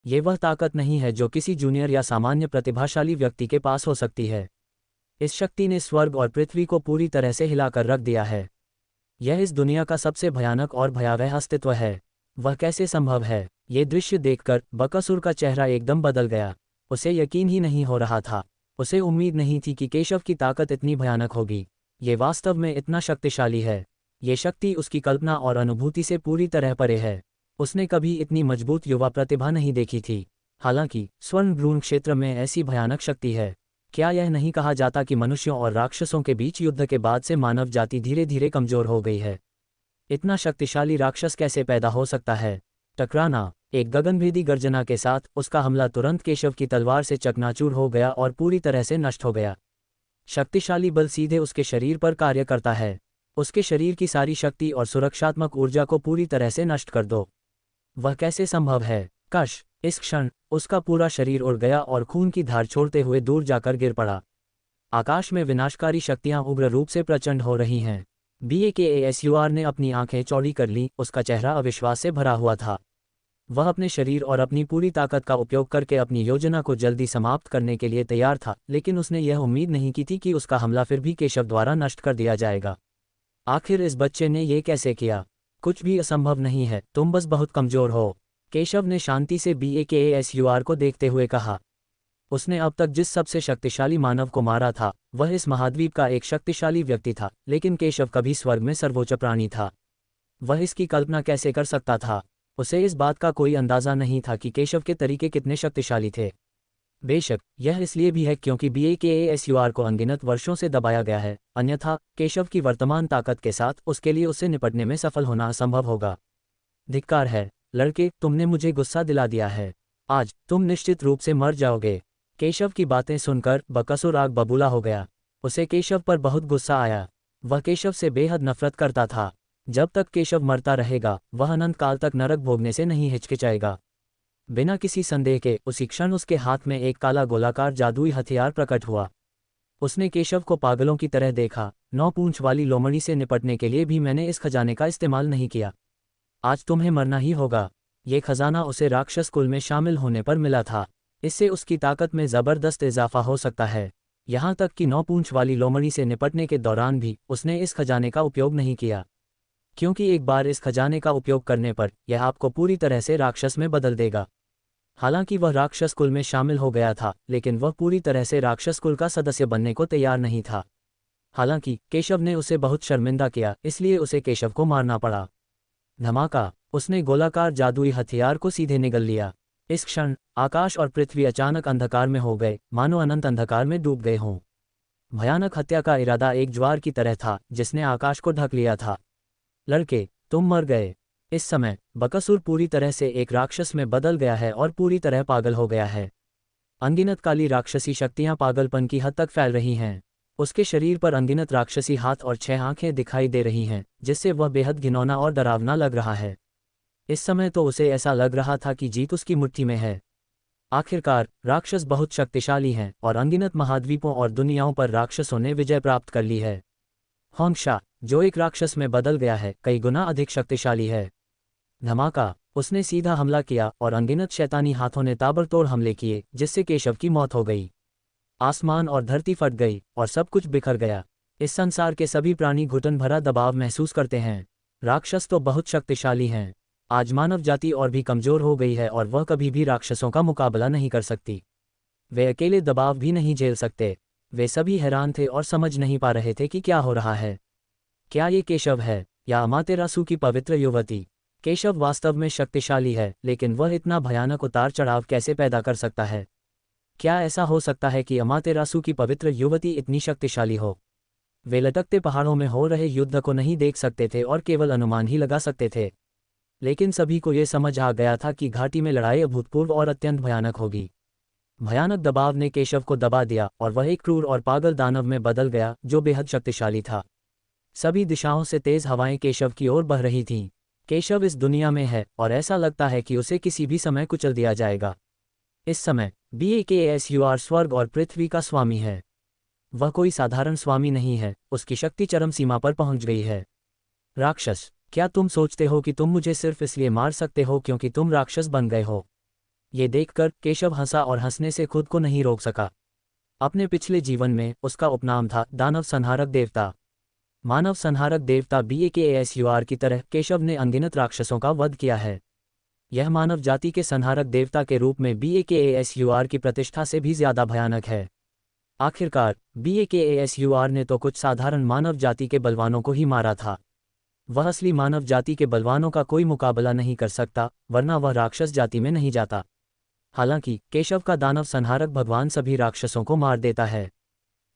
ये वह ताकत नहीं है जो किसी जूनियर या सामान्य प्रतिभाशाली व्यक्ति के पास हो सकती है। इस शक्ति ने स्वर्ग और पृथ्वी को पूरी तरह से हिलाकर रख दिया है। यह इस दुनिया का सबसे भयानक और भयावह अस्तित्व है। वह कैसे संभव है? ये दृश्य देखकर बकासुर का चेहरा एकदम बदल गया। उसे यकीन ही नहीं हो रहा था। उसे उम्मीद नहीं थी कि केशव की ताकत इतनी भयानक होगी। ये वास्तव में इतना शक्तिशाली है। ये शक्ति उसकी कल्पना और अनुभूति से पूरी तरह परे है। उसने कभी इतनी मजबूत युवा प्रतिभा नहीं देखी थी। हालांकि स्वर्ण भ्रूण क्षेत्र में ऐसी भयानक शक्ति है। क्या यह नहीं कहा जाता कि मनुष्यों और राक्षसों के बीच युद्ध के बाद से मानव जाति धीरे धीरे कमजोर हो गई है? इतना शक्तिशाली राक्षस कैसे पैदा हो सकता है? टकराना। एक गगनभेदी गर्जना के साथ उसका हमला तुरंत केशव की तलवार से चकनाचूर हो गया और पूरी तरह से नष्ट हो गया। शक्तिशाली बल सीधे उसके शरीर पर कार्य करता है। उसके शरीर की सारी शक्ति और सुरक्षात्मक ऊर्जा को पूरी तरह से नष्ट कर दो। वह कैसे संभव है? कश। इस क्षण उसका पूरा शरीर उड़ गया और खून की धार छोड़ते हुए दूर जाकर गिर पड़ा। आकाश में विनाशकारी शक्तियां उग्र रूप से प्रचंड हो रही हैं। BAKASUR ने अपनी आंखें चौड़ी कर लीं। उसका चेहरा अविश्वास से भरा हुआ था। वह अपने शरीर और अपनी पूरी ताकत का उपयोग करके अपनी योजना को जल्दी समाप्त करने के लिए तैयार था, लेकिन उसने यह उम्मीद नहीं की थी कि उसका हमला फिर भी केशव द्वारा नष्ट कर दिया जाएगा। आखिर इस बच्चे ने ये कैसे किया? कुछ भी असंभव नहीं है, तुम बस बहुत कमजोर हो, केशव ने शांति से BAKASUR को देखते हुए कहा। उसने अब तक जिस सबसे शक्तिशाली मानव को मारा था वह इस महाद्वीप का एक शक्तिशाली व्यक्ति था, लेकिन केशव कभी स्वर्ग में सर्वोच्च प्राणी था। वह इसकी कल्पना कैसे कर सकता था? उसे इस बात का कोई अंदाजा नहीं था कि केशव के तरीके कितने शक्तिशाली थे। बेशक यह इसलिए भी है क्योंकि BAKASUR को अनगिनत वर्षों से दबाया गया है, अन्यथा केशव की वर्तमान ताकत के साथ उसके लिए उससे निपटने में सफल होना असंभव होगा। धिक्कार है लड़के, तुमने मुझे गुस्सा दिला दिया है। आज तुम निश्चित रूप से मर जाओगे। केशव की बातें सुनकर बकासुर आग बबूला हो गया। उसे केशव पर बहुत गुस्सा आया। वह केशव से बेहद नफरत करता था। जब तक केशव मरता रहेगा वह अनंत काल तक नरक भोगने से नहीं हिचकिचाएगा। बिना किसी संदेह के उसी क्षण उसके हाथ में एक काला गोलाकार जादुई हथियार प्रकट हुआ। उसने केशव को पागलों की तरह देखा। 9 पूंछ वाली लोमड़ी से निपटने के लिए भी मैंने इस खजाने का इस्तेमाल नहीं किया। आज तुम्हें मरना ही होगा। ये खजाना उसे राक्षस कुल में शामिल होने पर मिला था। इससे उसकी ताकत में ज़बरदस्त इजाफा हो सकता है। यहाँ तक कि 9 पूंछ वाली लोमड़ी से निपटने के दौरान भी उसने इस खजाने का उपयोग नहीं किया, क्योंकि एक बार इस खजाने का उपयोग करने पर यह आपको पूरी तरह से राक्षस में बदल देगा। हालांकि वह राक्षस कुल में शामिल हो गया था, लेकिन वह पूरी तरह से राक्षस कुल का सदस्य बनने को तैयार नहीं था। हालांकि केशव ने उसे बहुत शर्मिंदा किया, इसलिए उसे केशव को मारना पड़ा। धमाका। उसने गोलाकार जादुई हथियार को सीधे निगल लिया। इस क्षण आकाश और पृथ्वी अचानक अंधकार में हो गए, मानो अनंत अंधकार में डूब गए हों। भयानक हत्या का इरादा एक ज्वार की तरह था जिसने आकाश को ढक लिया था। लड़के, तुम मर गए। इस समय बकासुर पूरी तरह से एक राक्षस में बदल गया है और पूरी तरह पागल हो गया है। अनगिनत काली राक्षसी शक्तियां पागलपन की हद तक फैल रही हैं। उसके शरीर पर अनगिनत राक्षसी हाथ और 6 आंखें दिखाई दे रही हैं, जिससे वह बेहद घिनौना और डरावना लग रहा है। इस समय तो उसे ऐसा लग रहा था कि जीत उसकी मुट्ठी में है। आखिरकार राक्षस बहुत शक्तिशाली हैं और अनगिनत महाद्वीपों और दुनियाओं पर राक्षसों ने विजय प्राप्त कर ली है। होंशा, जो एक राक्षस में बदल गया है, कई गुना अधिक शक्तिशाली है। धमाका। उसने सीधा हमला किया और अनगिनत शैतानी हाथों ने ताबड़तोड़ हमले किए, जिससे केशव की मौत हो गई। आसमान और धरती फट गई और सब कुछ बिखर गया। इस संसार के सभी प्राणी घुटन भरा दबाव महसूस करते हैं। राक्षस तो बहुत शक्तिशाली हैं। आज मानव जाति और भी कमजोर हो गई है और वह कभी भी राक्षसों का मुकाबला नहीं कर सकती। वे अकेले दबाव भी नहीं झेल सकते। वे सभी हैरान थे और समझ नहीं पा रहे थे कि क्या हो रहा है। क्या ये केशव है या अमातेरासु की पवित्र युवती? केशव वास्तव में शक्तिशाली है, लेकिन वह इतना भयानक उतार चढ़ाव कैसे पैदा कर सकता है? क्या ऐसा हो सकता है कि अमातेरासु की पवित्र युवती इतनी शक्तिशाली हो? वे लटकते पहाड़ों में हो रहे युद्ध को नहीं देख सकते थे और केवल अनुमान ही लगा सकते थे। लेकिन सभी को यह समझ आ गया था कि घाटी में लड़ाई अभूतपूर्व और अत्यंत भयानक होगी। भयानक दबाव ने केशव को दबा दिया और वह एक क्रूर और पागल दानव में बदल गया जो बेहद शक्तिशाली था। सभी दिशाओं से तेज हवाएं केशव की ओर बह रही थीं। केशव इस दुनिया में है और ऐसा लगता है कि उसे किसी भी समय कुचल दिया जाएगा। इस समय BAKASUR स्वर्ग और पृथ्वी का स्वामी है। वह कोई साधारण स्वामी नहीं है, उसकी शक्ति चरम सीमा पर पहुंच गई है। राक्षस, क्या तुम सोचते हो कि तुम मुझे सिर्फ इसलिए मार सकते हो क्योंकि तुम राक्षस बन गए हो? ये देखकर केशव हंसा और हंसने से खुद को नहीं रोक सका। अपने पिछले जीवन में उसका उपनाम था दानव संहारक देवता। मानव संहारक देवता BAKASUR की तरह केशव ने अनगिनत राक्षसों का वध किया है। यह मानव जाति के संहारक देवता के रूप में BAKASUR की प्रतिष्ठा से भी ज्यादा भयानक है। आखिरकार BAKASUR ने तो कुछ साधारण मानव जाति के बलवानों को ही मारा था। वह असली मानव जाति के बलवानों का कोई मुकाबला नहीं कर सकता, वरना वह राक्षस जाति में नहीं जाता। हालांकि केशव का दानव संहारक भगवान सभी राक्षसों को मार देता है।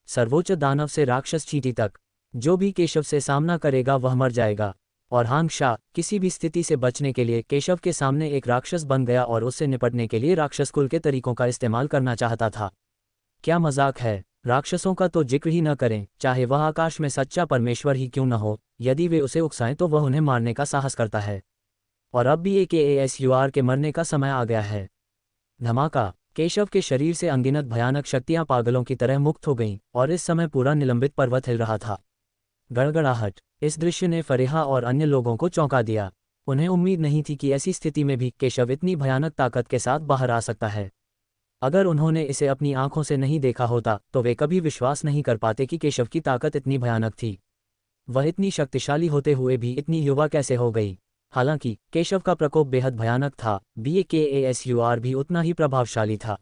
सर्वोच्च दानव से राक्षस चींटी तक, जो भी केशव से सामना करेगा वह मर जाएगा। और हांगशा किसी भी स्थिति से बचने के लिए केशव के सामने एक राक्षस बन गया और उससे निपटने के लिए राक्षस कुल के तरीकों का इस्तेमाल करना चाहता था। क्या मजाक है। राक्षसों का तो जिक्र ही न करें, चाहे वह आकाश में सच्चा परमेश्वर ही क्यों न हो, यदि वे उसे उकसाएं तो वह उन्हें मारने का साहस करता है। और अब BAKASUR के मरने का समय आ गया है। धमाका। केशव के शरीर से अनगिनत भयानक शक्तियां पागलों की तरह मुक्त हो गईं और इस समय पूरा निलंबित पर्वत हिल रहा था। गड़गड़ाहट। इस दृश्य ने फरेहा और अन्य लोगों को चौंका दिया। उन्हें उम्मीद नहीं थी कि ऐसी स्थिति में भी केशव इतनी भयानक ताकत के साथ बाहर आ सकता है। अगर उन्होंने इसे अपनी आंखों से नहीं देखा होता तो वे कभी विश्वास नहीं कर पाते कि केशव की ताकत इतनी भयानक थी। वह इतनी शक्तिशाली होते हुए भी इतनी युवा कैसे हो गई। हालांकि केशव का प्रकोप बेहद भयानक था, BAKASUR भी उतना ही प्रभावशाली था।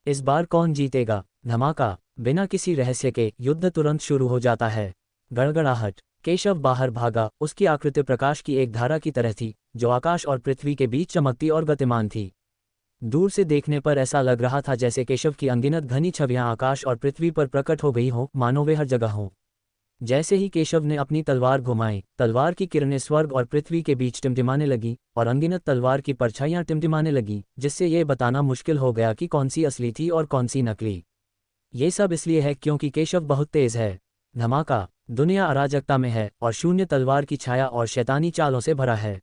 इस बार कौन जीतेगा। धमाका। बिना किसी रहस्य के युद्ध तुरंत शुरू हो जाता है। गड़गड़ाहट। केशव बाहर भागा। उसकी आकृति प्रकाश की एक धारा की तरह थी, जो आकाश और पृथ्वी के बीच चमकती और गतिमान थी। दूर से देखने पर ऐसा लग रहा था जैसे केशव की अनगिनत घनी छवियां आकाश और पृथ्वी पर प्रकट हो गई हों, मानो वे हर जगह हों। जैसे ही केशव ने अपनी तलवार घुमाई, तलवार की किरणें स्वर्ग और पृथ्वी के बीच टिमटिमाने लगी और अनगिनत तलवार की परछाइयां टिमटिमाने लगी, जिससे ये बताना मुश्किल हो गया कि कौन सी असली थी और कौन सी नकली। ये सब इसलिए है क्योंकि केशव बहुत तेज है। धमाका। दुनिया अराजकता में है और शून्य तलवार की छाया और शैतानी चालों से भरा है।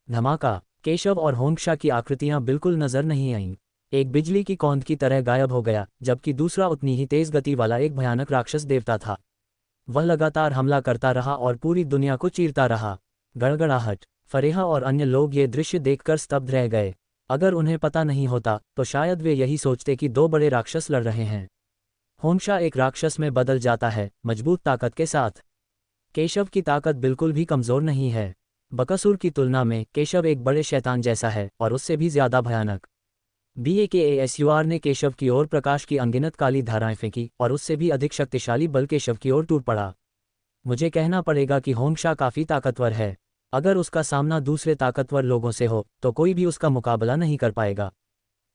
धमाका। केशव और होंगशा की आकृतियां बिल्कुल नजर नहीं आईं। एक बिजली की कौंध की तरह गायब हो गया, जबकि दूसरा उतनी ही तेज गति वाला एक भयानक राक्षस देवता था। वह लगातार हमला करता रहा और पूरी दुनिया को चीरता रहा। गड़गड़ाहट। फरेहा और अन्य लोग ये दृश्य देखकर स्तब्ध रह गए। अगर उन्हें पता नहीं होता तो शायद वे यही सोचते कि दो बड़े राक्षस लड़ रहे हैं। होंगशा एक राक्षस में बदल जाता है, मजबूत ताकत के साथ। केशव की ताकत बिल्कुल भी कमजोर नहीं है। बकासुर की तुलना में केशव एक बड़े शैतान जैसा है और उससे भी ज्यादा भयानक। BAKASUR ने केशव की ओर प्रकाश की अनगिनत काली धाराएं फेंकी और उससे भी अधिक शक्तिशाली बल केशव की ओर टूट पड़ा। मुझे कहना पड़ेगा कि होंगशा काफी ताकतवर है। अगर उसका सामना दूसरे ताकतवर लोगों से हो तो कोई भी उसका मुकाबला नहीं कर पाएगा।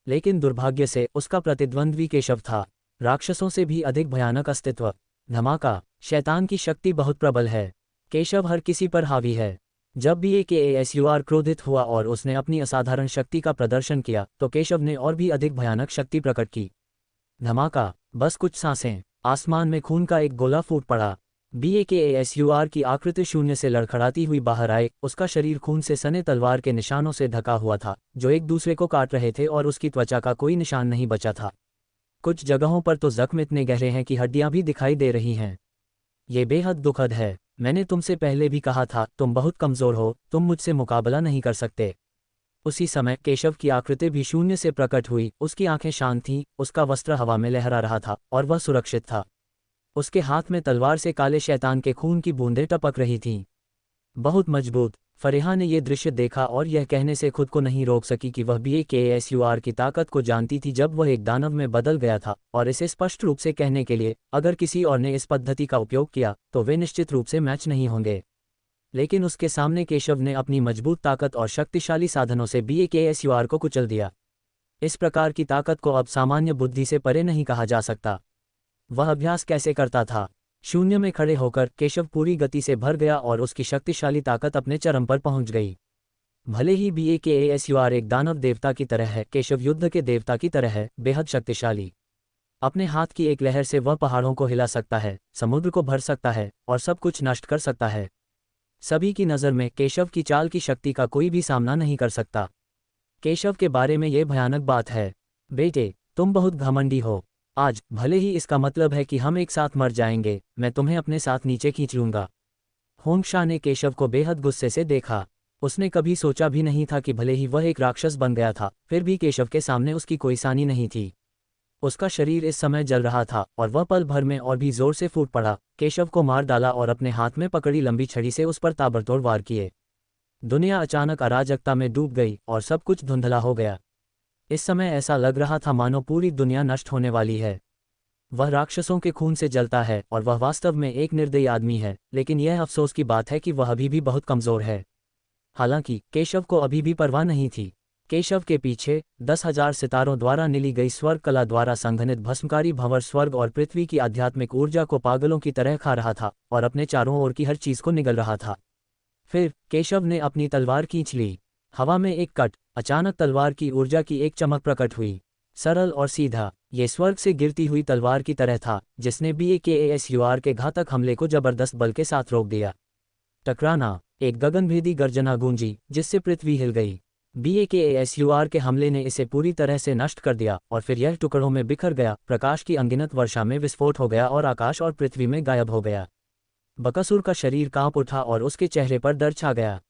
लेकिन दुर्भाग्य से उसका प्रतिद्वंद्वी केशव था, राक्षसों से भी अधिक भयानक अस्तित्व। धमाका। शैतान की शक्ति बहुत प्रबल है। केशव हर किसी पर हावी है। जब BAKASUR क्रोधित हुआ और उसने अपनी असाधारण शक्ति का प्रदर्शन किया तो केशव ने और भी अधिक भयानक शक्ति प्रकट की। धमाका। बस कुछ सांसें, आसमान में खून का एक गोला फूट पड़ा। BAKASUR की आकृति शून्य से लड़खड़ाती हुई बाहर आए। उसका शरीर खून से सने तलवार के निशानों से ढका हुआ था, जो एक दूसरे को काट रहे थे, और उसकी त्वचा का कोई निशान नहीं बचा था। कुछ जगहों पर तो जख्म इतने गहरे हैं कि हड्डियां भी दिखाई दे रही हैं। ये बेहद दुखद है। मैंने तुमसे पहले भी कहा था, तुम बहुत कमजोर हो, तुम मुझसे मुकाबला नहीं कर सकते। उसी समय केशव की आकृति भी शून्य से प्रकट हुई। उसकी आंखें शांत थीं, उसका वस्त्र हवा में लहरा रहा था और वह सुरक्षित था। उसके हाथ में तलवार से काले शैतान के खून की बूंदें टपक रही थीं। बहुत मजबूत। फरेहा ने यह दृश्य देखा और यह कहने से खुद को नहीं रोक सकी कि वह BAKASUR की ताकत को जानती थी जब वह एक दानव में बदल गया था, और इसे स्पष्ट रूप से कहने के लिए, अगर किसी और ने इस पद्धति का उपयोग किया तो वे निश्चित रूप से मैच नहीं होंगे। लेकिन उसके सामने केशव ने अपनी मजबूत ताकत और शक्तिशाली साधनों से BAKASUR को कुचल दिया। इस प्रकार की ताकत को अब सामान्य बुद्धि से परे नहीं कहा जा सकता। वह अभ्यास कैसे करता था। शून्य में खड़े होकर केशव पूरी गति से भर गया और उसकी शक्तिशाली ताकत अपने चरम पर पहुंच गई। भले ही BAKASUR एक दानव देवता की तरह है, केशव युद्ध के देवता की तरह है, बेहद शक्तिशाली। अपने हाथ की एक लहर से वह पहाड़ों को हिला सकता है, समुद्र को भर सकता है और सब कुछ नष्ट कर सकता है। सभी की नज़र में केशव की चाल की शक्ति का कोई भी सामना नहीं कर सकता। केशव के बारे में यह भयानक बात है, बेटे, तुम बहुत घमंडी हो। आज भले ही इसका मतलब है कि हम एक साथ मर जाएंगे, मैं तुम्हें अपने साथ नीचे खींच लूंगा। होंगशा ने केशव को बेहद गुस्से से देखा। उसने कभी सोचा भी नहीं था कि भले ही वह एक राक्षस बन गया था, फिर भी केशव के सामने उसकी कोई सानी नहीं थी। उसका शरीर इस समय जल रहा था और वह पल भर में और भी जोर से फूट पड़ा। केशव को मार डाला और अपने हाथ में पकड़ी लंबी छड़ी से उस पर ताबड़तोड़ वार किए। दुनिया अचानक अराजकता में डूब गई और सब कुछ धुंधला हो गया। इस समय ऐसा लग रहा था मानो पूरी दुनिया नष्ट होने वाली है। वह राक्षसों के खून से जलता है और वह वास्तव में एक निर्दयी आदमी है, लेकिन यह अफसोस की बात है कि वह अभी भी बहुत कमज़ोर है। हालांकि केशव को अभी भी परवाह नहीं थी। केशव के पीछे 10,000 सितारों द्वारा निली गई स्वर्ग कला द्वारा संघनित भस्मकारी भंवर स्वर्ग और पृथ्वी की आध्यात्मिक ऊर्जा को पागलों की तरह खा रहा था और अपने चारों ओर की हर चीज को निगल रहा था। फिर केशव ने अपनी तलवार खींच ली। हवा में एक कट, अचानक तलवार की ऊर्जा की एक चमक प्रकट हुई। सरल और सीधा, ये स्वर्ग से गिरती हुई तलवार की तरह था, जिसने BAKASUR के घातक हमले को जबरदस्त बल के साथ रोक दिया। टकराना, एक गगनभेदी गर्जना गूंजी जिससे पृथ्वी हिल गई। BAKASUR के हमले ने इसे पूरी तरह से नष्ट कर दिया और फिर यह टुकड़ों में बिखर गया। प्रकाश की अनगिनत वर्षा में विस्फोट हो गया और आकाश और पृथ्वी में गायब हो गया। बकासुर का शरीर कांप उठा और उसके चेहरे पर डर छा गया।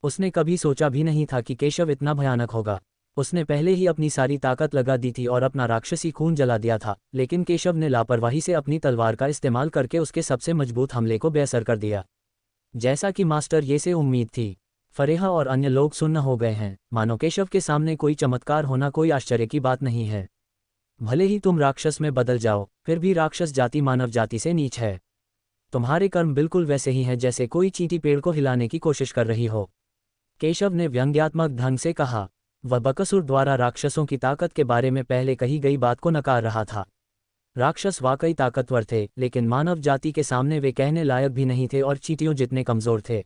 उसने कभी सोचा भी नहीं था कि केशव इतना भयानक होगा। उसने पहले ही अपनी सारी ताकत लगा दी थी और अपना राक्षसी खून जला दिया था, लेकिन केशव ने लापरवाही से अपनी तलवार का इस्तेमाल करके उसके सबसे मजबूत हमले को बेअसर कर दिया। जैसा कि मास्टर ये से उम्मीद थी, फरेहा और अन्य लोग सुन्न हो गए हैं। मानो केशव के सामने कोई चमत्कार होना कोई आश्चर्य की बात नहीं है। भले ही तुम राक्षस में बदल जाओ, फिर भी राक्षस जाति मानव जाति से नीच है। तुम्हारे कर्म बिल्कुल वैसे ही हैं जैसे कोई चींटी पेड़ को हिलाने की कोशिश कर रही हो, केशव ने व्यंग्यात्मक ढंग से कहा। वह बकासुर द्वारा राक्षसों की ताकत के बारे में पहले कही गई बात को नकार रहा था। राक्षस वाकई ताकतवर थे, लेकिन मानव जाति के सामने वे कहने लायक भी नहीं थे और चींटियों जितने कमजोर थे।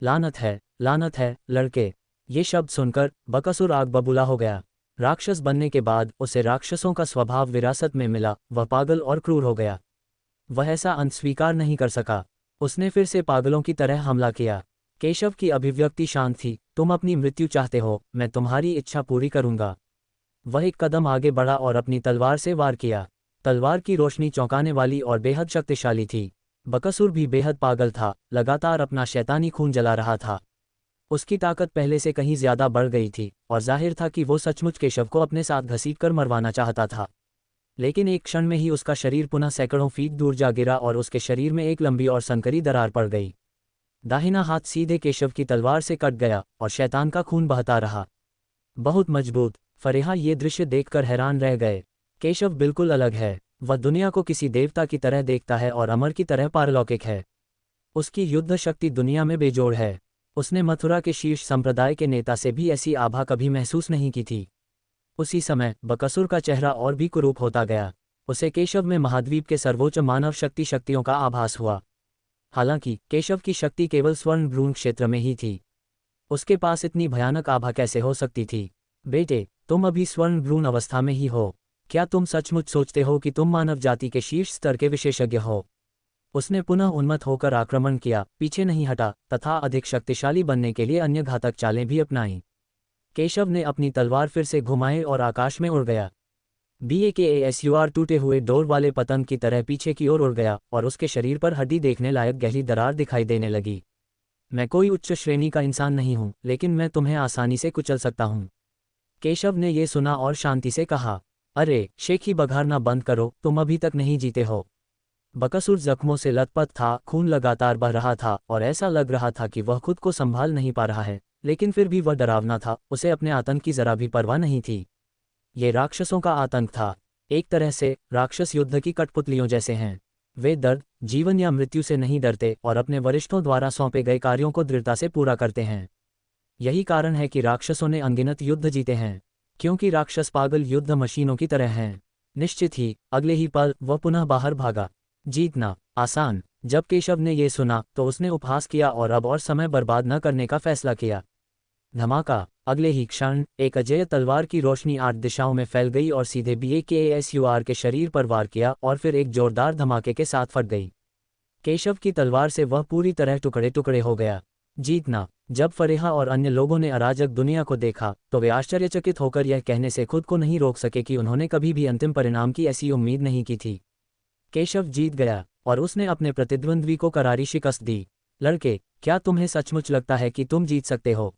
लानत है, लड़के। ये शब्द सुनकर बकासुर आग बबूला हो गया। राक्षस बनने के बाद उसे राक्षसों का स्वभाव विरासत में मिला। वह पागल और क्रूर हो गया। वह ऐसा अंत स्वीकार नहीं कर सका। उसने फिर से पागलों की तरह हमला किया। केशव की अभिव्यक्ति शांत थी। तुम अपनी मृत्यु चाहते हो, मैं तुम्हारी इच्छा पूरी करूंगा। वह एक कदम आगे बढ़ा और अपनी तलवार से वार किया। तलवार की रोशनी चौंकाने वाली और बेहद शक्तिशाली थी। बकासुर भी बेहद पागल था, लगातार अपना शैतानी खून जला रहा था। उसकी ताकत पहले से कहीं ज्यादा बढ़ गई थी और जाहिर था कि वो सचमुच केशव को अपने साथ घसीटकर मरवाना चाहता था। लेकिन एक क्षण में ही उसका शरीर पुनः सैकड़ों फीट दूर जा गिरा और उसके शरीर में एक लंबी और संकरी दरार पड़ गई। दाहिना हाथ सीधे केशव की तलवार से कट गया और शैतान का खून बहता रहा। बहुत मजबूत। फरेहा ये दृश्य देखकर हैरान रह गए। केशव बिल्कुल अलग है। वह दुनिया को किसी देवता की तरह देखता है और अमर की तरह पारलौकिक है। उसकी युद्ध शक्ति दुनिया में बेजोड़ है। उसने मथुरा के शीर्ष संप्रदाय के नेता से भी ऐसी आभा कभी महसूस नहीं की थी। उसी समय बकासुर का चेहरा और भी कुरूप होता गया। उसे केशव में महाद्वीप के सर्वोच्च मानव शक्तियों का आभास हुआ। हालांकि केशव की शक्ति केवल स्वर्ण भ्रूण क्षेत्र में ही थी। उसके पास इतनी भयानक आभा कैसे हो सकती थी? बेटे, तुम अभी स्वर्ण भ्रूण अवस्था में ही हो। क्या तुम सचमुच सोचते हो कि तुम मानव जाति के शीर्ष स्तर के विशेषज्ञ हो? उसने पुनः उन्मत्त होकर आक्रमण किया, पीछे नहीं हटा तथा अधिक शक्तिशाली बनने के लिए अन्य घातक चालें भी अपनाईं। केशव ने अपनी तलवार फिर से घुमाई और आकाश में उड़ गया। BAKASUR टूटे हुए डोर वाले पतंग की तरह पीछे की ओर उड़ गया और उसके शरीर पर हड्डी देखने लायक गहरी दरार दिखाई देने लगी। मैं कोई उच्च श्रेणी का इंसान नहीं हूं, लेकिन मैं तुम्हें आसानी से कुचल सकता हूं। केशव ने यह सुना और शांति से कहा, अरे शेखी बघारना बंद करो, तुम अभी तक नहीं जीते हो। बकासुर जख्मों से लथपथ था, खून लगातार बह रहा था और ऐसा लग रहा था कि वह खुद को संभाल नहीं पा रहा है, लेकिन फिर भी वह डरावना था। उसे अपने आतंक की जरा भी परवाह नहीं थी। ये राक्षसों का आतंक था। एक तरह से राक्षस युद्ध की कठपुतलियों जैसे हैं। वे दर्द, जीवन या मृत्यु से नहीं डरते और अपने वरिष्ठों द्वारा सौंपे गए कार्यों को दृढ़ता से पूरा करते हैं। यही कारण है कि राक्षसों ने अनगिनत युद्ध जीते हैं, क्योंकि राक्षस पागल युद्ध मशीनों की तरह हैं। निश्चित ही अगले ही पल वह पुनः बाहर भागा। जीतना आसान। जब केशव ने यह सुना तो उसने उपहास किया और अब और समय बर्बाद न करने का फैसला किया। धमाका। अगले ही क्षण एक अजेय तलवार की रोशनी 8 दिशाओं में फैल गई और सीधे BAKASUR के शरीर पर वार किया और फिर एक जोरदार धमाके के साथ फट गई। केशव की तलवार से वह पूरी तरह टुकड़े टुकड़े हो गया। जीतना। जब फरेहा और अन्य लोगों ने अराजक दुनिया को देखा तो वे आश्चर्यचकित होकर यह कहने से खुद को नहीं रोक सके कि उन्होंने कभी भी अंतिम परिणाम की ऐसी उम्मीद नहीं की थी। केशव जीत गया और उसने अपने प्रतिद्वंद्वी को करारी शिकस्त दी। लड़के, क्या तुम्हें सचमुच लगता है कि तुम जीत सकते हो?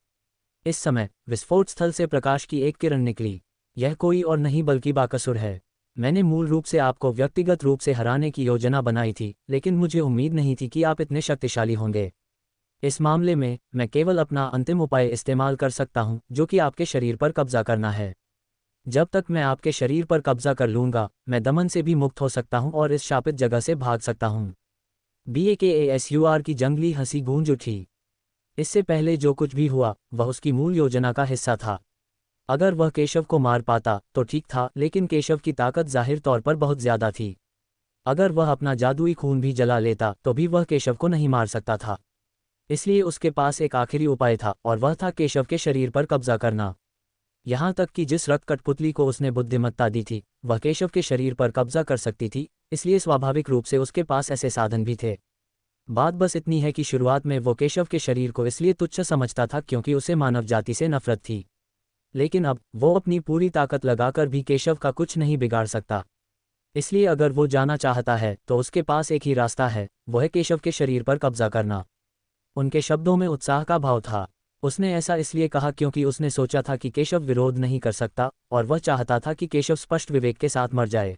इस समय विस्फोट स्थल से प्रकाश की एक किरण निकली। यह कोई और नहीं बल्कि बाकासुर है। मैंने मूल रूप से आपको व्यक्तिगत रूप से हराने की योजना बनाई थी, लेकिन मुझे उम्मीद नहीं थी कि आप इतने शक्तिशाली होंगे। इस मामले में मैं केवल अपना अंतिम उपाय इस्तेमाल कर सकता हूं, जो कि आपके शरीर पर कब्जा करना है। जब तक मैं आपके शरीर पर कब्जा कर लूंगा, मैं दमन से भी मुक्त हो सकता हूं और इस शापित जगह से भाग सकता हूं। BAKASUR की जंगली हंसी गूंज उठी। इससे पहले जो कुछ भी हुआ वह उसकी मूल योजना का हिस्सा था। अगर वह केशव को मार पाता तो ठीक था, लेकिन केशव की ताकत जाहिर तौर पर बहुत ज्यादा थी। अगर वह अपना जादुई खून भी जला लेता तो भी वह केशव को नहीं मार सकता था। इसलिए उसके पास एक आखिरी उपाय था, और वह था केशव के शरीर पर कब्जा करना। यहाँ तक कि जिस रक्त कठपुतली को उसने बुद्धिमत्ता दी थी, वह केशव के शरीर पर कब्जा कर सकती थी, इसलिए स्वाभाविक रूप से उसके पास ऐसे साधन भी थे। बात बस इतनी है कि शुरुआत में वो केशव के शरीर को इसलिए तुच्छ समझता था क्योंकि उसे मानव जाति से नफरत थी। लेकिन अब वो अपनी पूरी ताकत लगाकर भी केशव का कुछ नहीं बिगाड़ सकता। इसलिए अगर वो जाना चाहता है तो उसके पास एक ही रास्ता है, वो है केशव के शरीर पर कब्जा करना। उनके शब्दों में उत्साह का भाव था। उसने ऐसा इसलिए कहा क्योंकि उसने सोचा था कि केशव विरोध नहीं कर सकता, और वह चाहता था कि केशव स्पष्ट विवेक के साथ मर जाए।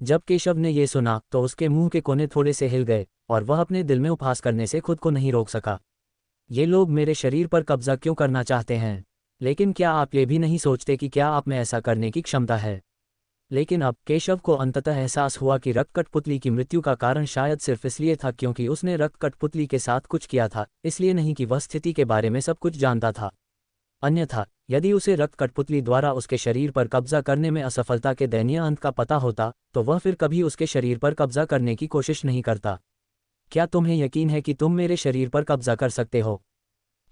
जब केशव ने ये सुना तो उसके मुंह के कोने थोड़े से हिल गए, और वह अपने दिल में उपहास करने से खुद को नहीं रोक सका। ये लोग मेरे शरीर पर कब्जा क्यों करना चाहते हैं? लेकिन क्या आप ये भी नहीं सोचते कि क्या आप में ऐसा करने की क्षमता है? लेकिन अब केशव को अंततः एहसास हुआ कि रक्त कठपुतली की मृत्यु का कारण शायद सिर्फ इसलिए था क्योंकि उसने रक्त कठपुतली के साथ कुछ किया था, इसलिए नहीं कि वह स्थिति के बारे में सब कुछ जानता था। अन्यथा यदि उसे रक्त कठपुतली द्वारा उसके शरीर पर कब्जा करने में असफलता के दयनीय अंत का पता होता तो वह फिर कभी उसके शरीर पर कब्जा करने की कोशिश नहीं करता। क्या तुम्हें यकीन है कि तुम मेरे शरीर पर कब्जा कर सकते हो?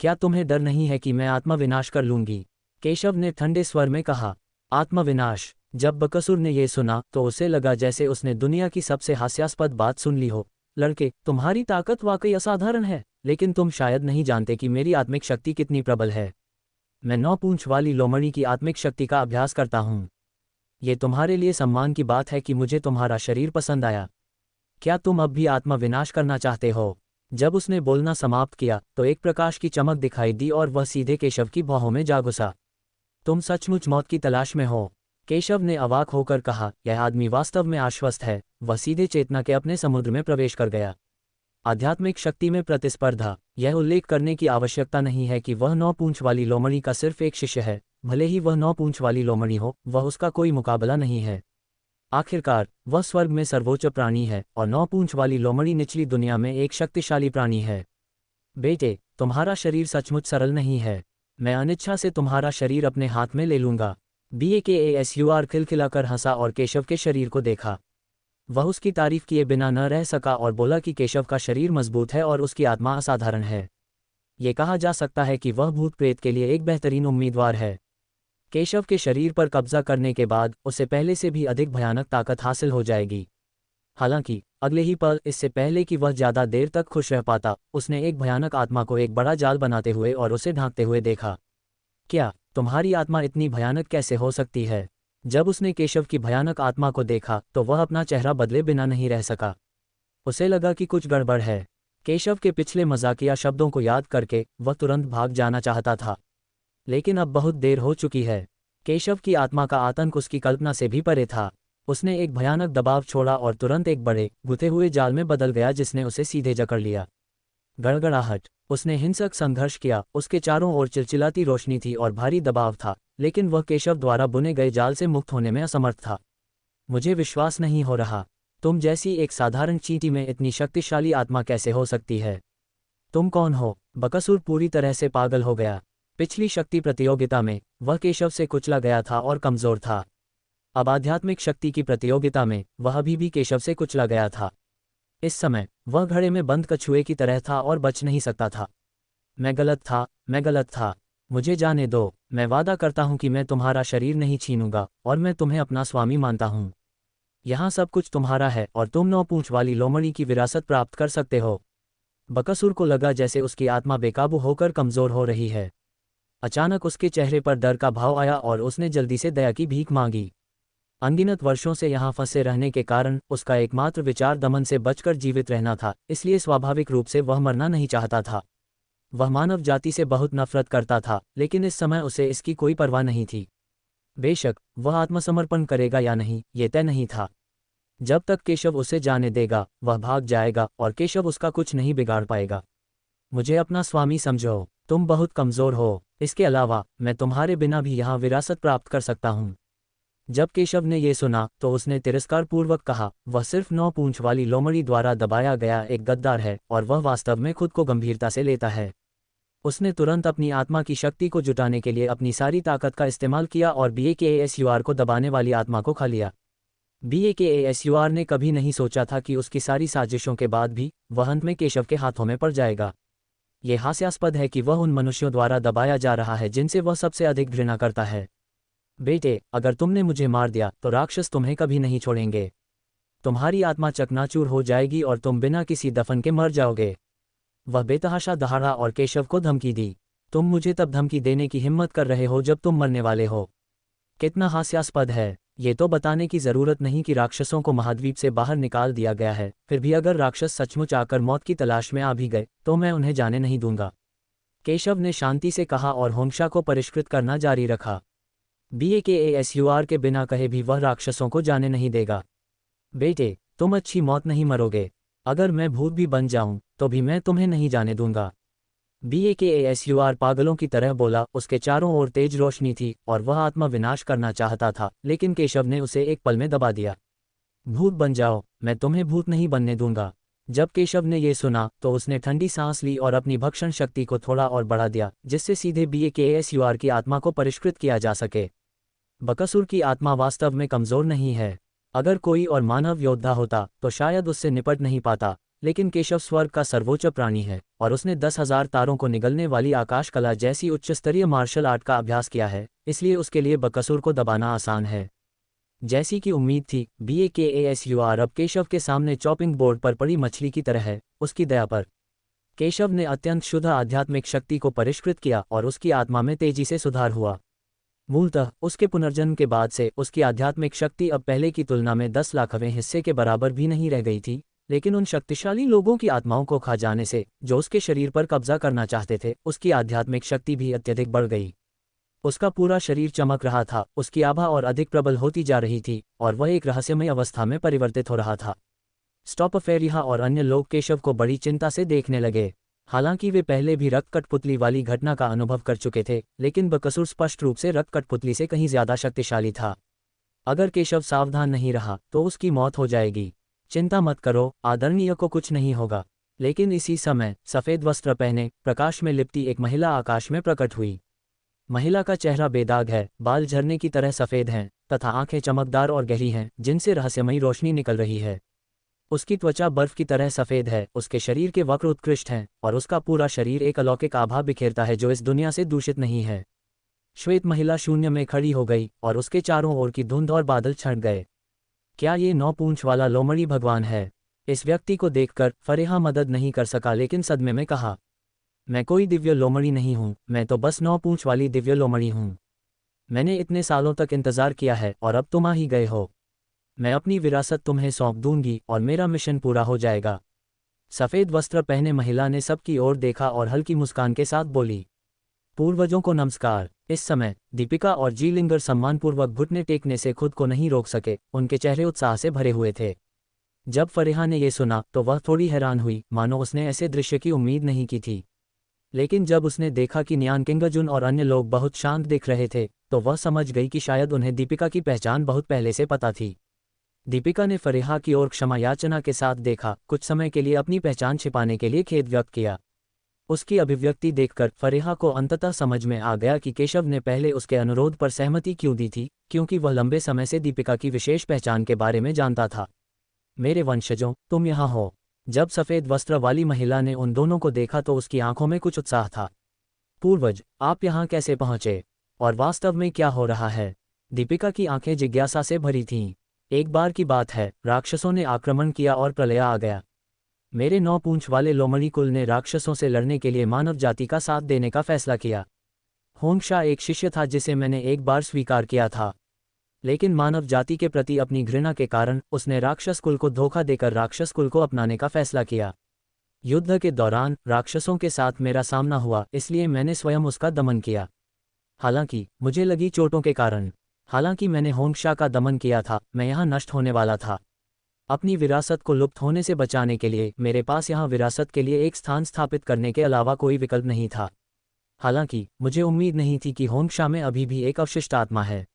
क्या तुम्हें डर नहीं है कि मैं आत्मविनाश कर लूंगी? केशव ने ठंडे स्वर में कहा। आत्मविनाश? जब बकासुर ने यह सुना तो उसे लगा जैसे उसने दुनिया की सबसे हास्यास्पद बात सुन ली हो। लड़के, तुम्हारी ताकत वाकई असाधारण है, लेकिन तुम शायद नहीं जानते कि मेरी आत्मिक शक्ति कितनी प्रबल है। मैं 9 पूंछ वाली लोमड़ी की आत्मिक शक्ति का अभ्यास करता हूँ। ये तुम्हारे लिए सम्मान की बात है कि मुझे तुम्हारा शरीर पसंद आया। क्या तुम अब भी आत्मविनाश करना चाहते हो? जब उसने बोलना समाप्त किया तो एक प्रकाश की चमक दिखाई दी और वह सीधे केशव की बाहों में जा घुसा। तुम सचमुच मौत की तलाश में हो? केशव ने अवाक होकर कहा। यह आदमी वास्तव में आश्वस्त है। वह सीधे चेतना के अपने समुद्र में प्रवेश कर गया। आध्यात्मिक शक्ति में प्रतिस्पर्धा। यह उल्लेख करने की आवश्यकता नहीं है कि वह 9 पूंछ वाली लोमड़ी का सिर्फ एक शिष्य है। भले ही वह 9 पूंछ वाली लोमड़ी हो, वह उसका कोई मुकाबला नहीं है। आखिरकार वह स्वर्ग में सर्वोच्च प्राणी है, और 9 पूंछ वाली लोमड़ी निचली दुनिया में एक शक्तिशाली प्राणी है। बेटे, तुम्हारा शरीर सचमुच सरल नहीं है। मैं अनिच्छा से तुम्हारा शरीर अपने हाथ में ले लूंगा। BAKASUR खिलखिलाकर हंसा और केशव के शरीर को देखा। वह उसकी तारीफ किए बिना न रह सका और बोला कि केशव का शरीर मजबूत है और उसकी आत्मा असाधारण है। ये कहा जा सकता है कि वह भूत प्रेत के लिए एक बेहतरीन उम्मीदवार है। केशव के शरीर पर कब्जा करने के बाद उसे पहले से भी अधिक भयानक ताकत हासिल हो जाएगी। हालांकि अगले ही पल, इससे पहले कि वह ज्यादा देर तक खुश रह पाता, उसने एक भयानक आत्मा को एक बड़ा जाल बनाते हुए और उसे ढांकते हुए देखा। क्या तुम्हारी आत्मा इतनी भयानक कैसे हो सकती है? जब उसने केशव की भयानक आत्मा को देखा तो वह अपना चेहरा बदले बिना नहीं रह सका। उसे लगा कि कुछ गड़बड़ है। केशव के पिछले मजाकिया शब्दों को याद करके वह तुरंत भाग जाना चाहता था, लेकिन अब बहुत देर हो चुकी है। केशव की आत्मा का आतंक उसकी कल्पना से भी परे था। उसने एक भयानक दबाव छोड़ा और तुरंत एक बड़े गुथे हुए जाल में बदल गया जिसने उसे सीधे जकड़ लिया। गड़गड़ाहट। उसने हिंसक संघर्ष किया। उसके चारों ओर चिलचिलाती रोशनी थी और भारी दबाव था, लेकिन वह केशव द्वारा बुने गए जाल से मुक्त होने में असमर्थ था। मुझे विश्वास नहीं हो रहा। तुम जैसी एक साधारण चींटी में इतनी शक्तिशाली आत्मा कैसे हो सकती है? तुम कौन हो? बकासुर पूरी तरह से पागल हो गया। पिछली शक्ति प्रतियोगिता में वह केशव से कुचला गया था और कमजोर था। अब आध्यात्मिक शक्ति की प्रतियोगिता में वह अभी भी केशव से कुचला गया था। इस समय वह घड़े में बंद कछुए की तरह था और बच नहीं सकता था। मैं गलत था, मैं गलत था। मुझे जाने दो। मैं वादा करता हूं कि मैं तुम्हारा शरीर नहीं छीनूंगा और मैं तुम्हें अपना स्वामी मानता हूं। यहाँ सब कुछ तुम्हारा है और तुम 9 पूंछ वाली लोमड़ी की विरासत प्राप्त कर सकते हो। बकासुर को लगा जैसे उसकी आत्मा बेकाबू होकर कमजोर हो रही है। अचानक उसके चेहरे पर डर का भाव आया और उसने जल्दी से दया की भीख मांगी। अनगिनत वर्षों से यहाँ फंसे रहने के कारण उसका एकमात्र विचार दमन से बचकर जीवित रहना था, इसलिए स्वाभाविक रूप से वह मरना नहीं चाहता था। वह मानव जाति से बहुत नफरत करता था, लेकिन इस समय उसे इसकी कोई परवाह नहीं थी। बेशक वह आत्मसमर्पण करेगा या नहीं, ये तय नहीं था। जब तक केशव उसे जाने देगा, वह भाग जाएगा और केशव उसका कुछ नहीं बिगाड़ पाएगा। मुझे अपना स्वामी समझो, तुम बहुत कमज़ोर हो। इसके अलावा मैं तुम्हारे बिना भी यहाँ विरासत प्राप्त कर सकता हूँ। जब केशव ने ये सुना तो उसने तिरस्कारपूर्वक कहा, वह सिर्फ 9 पूंछ वाली लोमड़ी द्वारा दबाया गया एक गद्दार है और वह वास्तव में खुद को गंभीरता से लेता है। उसने तुरंत अपनी आत्मा की शक्ति को जुटाने के लिए अपनी सारी ताकत का इस्तेमाल किया और BAKASUR को दबाने वाली आत्मा को खा लिया। BAKASUR ने कभी नहीं सोचा था कि उसकी सारी साजिशों के बाद भी वह अंत में केशव के हाथों में पड़ जाएगा। ये हास्यास्पद है कि वह उन मनुष्यों द्वारा दबाया जा रहा है जिनसे वह सबसे अधिक घृणा करता है। बेटे, अगर तुमने मुझे मार दिया तो राक्षस तुम्हें कभी नहीं छोड़ेंगे। तुम्हारी आत्मा चकनाचूर हो जाएगी और तुम बिना किसी दफन के मर जाओगे। वह बेतहाशा दहाड़ा और केशव को धमकी दी। तुम मुझे तब धमकी देने की हिम्मत कर रहे हो जब तुम मरने वाले हो। कितना हास्यास्पद है। ये तो बताने की ज़रूरत नहीं कि राक्षसों को महाद्वीप से बाहर निकाल दिया गया है, फिर भी अगर राक्षस सचमुच आकर मौत की तलाश में आ भी गए तो मैं उन्हें जाने नहीं दूंगा। केशव ने शांति से कहा और होंशा को परिष्कृत करना जारी रखा। BAKASUR के बिना कहे भी वह राक्षसों को जाने नहीं देगा। बेटे, तुम अच्छी मौत नहीं मरोगे। अगर मैं भूत भी बन जाऊं तो भी मैं तुम्हें नहीं जाने दूंगा। BAKASUR पागलों की तरह बोला। उसके चारों ओर तेज रोशनी थी और वह आत्मा विनाश करना चाहता था, लेकिन केशव ने उसे एक पल में दबा दिया। भूत बन जाओ, मैं तुम्हें भूत नहीं बनने दूंगा। जब केशव ने ये सुना तो उसने ठंडी सांस ली और अपनी भक्षण शक्ति को थोड़ा और बढ़ा दिया, जिससे सीधे BAKASUR की आत्मा को परिष्कृत किया जा सके। बकासुर की आत्मा वास्तव में कमज़ोर नहीं है। अगर कोई और मानव योद्धा होता तो शायद उससे निपट नहीं पाता, लेकिन केशव स्वर्ग का सर्वोच्च प्राणी है और उसने 10,000 तारों को निगलने वाली आकाश कला जैसी उच्चस्तरीय मार्शल आर्ट का अभ्यास किया है, इसलिए उसके लिए बकासुर को दबाना आसान है। जैसी कि उम्मीद थी, BAKASUR अब केशव के सामने चॉपिंग बोर्ड पर पड़ी मछली की तरह है। उसकी दया पर केशव ने अत्यंत शुद्ध आध्यात्मिक शक्ति को परिष्कृत किया और उसकी आत्मा में तेजी से सुधार हुआ। मूलतः उसके पुनर्जन्म के बाद से उसकी आध्यात्मिक शक्ति अब पहले की तुलना में 10 लाखवें हिस्से के बराबर भी नहीं रह गई थी, लेकिन उन शक्तिशाली लोगों की आत्माओं को खा जाने से जो उसके शरीर पर कब्जा करना चाहते थे, उसकी आध्यात्मिक शक्ति भी अत्यधिक बढ़ गई। उसका पूरा शरीर चमक रहा था, उसकी आभा और अधिक प्रबल होती जा रही थी और वह एक रहस्यमय अवस्था में परिवर्तित हो रहा था। स्टॉपफेरिया और अन्य लोग केशव को बड़ी चिंता से देखने लगे। हालांकि वे पहले भी रक्त कठपुतली वाली घटना का अनुभव कर चुके थे, लेकिन बकासुर स्पष्ट रूप से रक्त कठपुतली से कहीं ज्यादा शक्तिशाली था। अगर केशव सावधान नहीं रहा तो उसकी मौत हो जाएगी। चिंता मत करो, आदरणीय को कुछ नहीं होगा। लेकिन इसी समय सफ़ेद वस्त्र पहने, प्रकाश में लिपटी एक महिला आकाश में प्रकट हुई। महिला का चेहरा बेदाग है, बाल झरने की तरह सफ़ेद हैं तथा आंखें चमकदार और गहरी हैं, जिनसे रहस्यमयी रोशनी निकल रही है। उसकी त्वचा बर्फ की तरह सफ़ेद है, उसके शरीर के वक्र उत्कृष्ट हैं और उसका पूरा शरीर एक अलौकिक आभा बिखेरता है जो इस दुनिया से दूषित नहीं है। श्वेत महिला शून्य में खड़ी हो गई और उसके चारों ओर की धुंध और बादल छंट गए। क्या ये 9 पूंछ वाला लोमड़ी भगवान है? इस व्यक्ति को देखकर फरेहा मदद नहीं कर सका, लेकिन सदमे में कहा, मैं कोई दिव्य लोमड़ी नहीं हूँ, मैं तो बस 9 पूंछ वाली दिव्य लोमड़ी हूँ। मैंने इतने सालों तक इंतज़ार किया है और अब तुम आ ही गए हो। मैं अपनी विरासत तुम्हें सौंप दूंगी और मेरा मिशन पूरा हो जाएगा। सफ़ेद वस्त्र पहने महिला ने सबकी ओर देखा और हल्की मुस्कान के साथ बोली, पूर्वजों को नमस्कार। इस समय दीपिका और जीलिंगर सम्मानपूर्वक घुटने टेकने से खुद को नहीं रोक सके, उनके चेहरे उत्साह से भरे हुए थे। जब फरेहा ने यह सुना तो वह थोड़ी हैरान हुई, मानो उसने ऐसे दृश्य की उम्मीद नहीं की थी। लेकिन जब उसने देखा कि न्यान किंगजुन और अन्य लोग बहुत शांत दिख रहे थे तो वह समझ गई कि शायद उन्हें दीपिका की पहचान बहुत पहले से पता थी। दीपिका ने फरेहा की ओर क्षमा याचना के साथ देखा, कुछ समय के लिए अपनी पहचान छिपाने के लिए खेद व्यक्त किया। उसकी अभिव्यक्ति देखकर फरेहा को अंततः समझ में आ गया कि केशव ने पहले उसके अनुरोध पर सहमति क्यों दी थी, क्योंकि वह लंबे समय से दीपिका की विशेष पहचान के बारे में जानता था। मेरे वंशजों, तुम यहाँ हो। जब सफ़ेद वस्त्र वाली महिला ने उन दोनों को देखा तो उसकी आंखों में कुछ उत्साह था। पूर्वज, आप यहाँ कैसे पहुँचे और वास्तव में क्या हो रहा है? दीपिका की आंखें जिज्ञासा से भरी थीं। एक बार की बात है, राक्षसों ने आक्रमण किया और प्रलय आ गया। मेरे 9 पूंछ वाले लोमड़ी कुल ने राक्षसों से लड़ने के लिए मानव जाति का साथ देने का फैसला किया। होंशा एक शिष्य था जिसे मैंने एक बार स्वीकार किया था। लेकिन मानव जाति के प्रति अपनी घृणा के कारण उसने राक्षस कुल को धोखा देकर राक्षस कुल को अपनाने का फैसला किया। युद्ध के दौरान राक्षसों के साथ मेरा सामना हुआ, इसलिए मैंने स्वयं उसका दमन किया। हालांकि मुझे लगी चोटों के कारण। हालांकि मैंने होंगशा का दमन किया था, मैं यहाँ नष्ट होने वाला था। अपनी विरासत को लुप्त होने से बचाने के लिए मेरे पास यहाँ विरासत के लिए एक स्थान स्थापित करने के अलावा कोई विकल्प नहीं था। हालांकि मुझे उम्मीद नहीं थी कि होंगशा में अभी भी एक अवशिष्ट आत्मा है।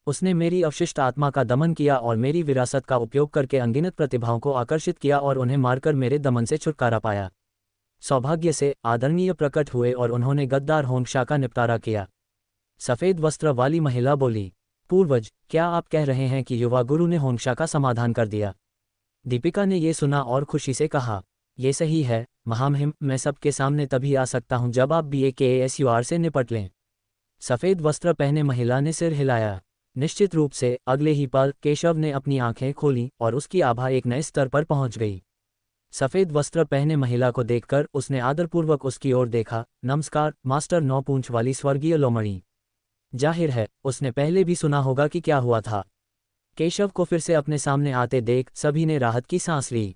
उसने मेरी अवशिष्ट आत्मा का दमन किया और मेरी विरासत का उपयोग करके अनगिनत प्रतिभाओं को आकर्षित किया और उन्हें मारकर मेरे दमन से छुटकारा पाया। सौभाग्य से आदरणीय प्रकट हुए और उन्होंने गद्दार होंगशा का निपटारा किया। सफ़ेद वस्त्र वाली महिला बोली, पूर्वज, क्या आप कह रहे हैं कि युवा गुरु ने होंगशा का समाधान कर दिया? दीपिका ने ये सुना और खुशी से कहा, ये सही है महामहिम, मैं सबके सामने तभी आ सकता हूँ जब आप BAKASUR से निपट लें। सफ़ेद वस्त्र पहने महिला ने सिर हिलाया। निश्चित रूप से अगले ही पल केशव ने अपनी आंखें खोलीं और उसकी आभा एक नए स्तर पर पहुंच गई। सफ़ेद वस्त्र पहने महिला को देखकर उसने आदरपूर्वक उसकी ओर देखा। नमस्कार मास्टर नौपूंछ वाली स्वर्गीय लोमड़ी। जाहिर है उसने पहले भी सुना होगा कि क्या हुआ था। केशव को फिर से अपने सामने आते देख सभी ने राहत की सांस ली।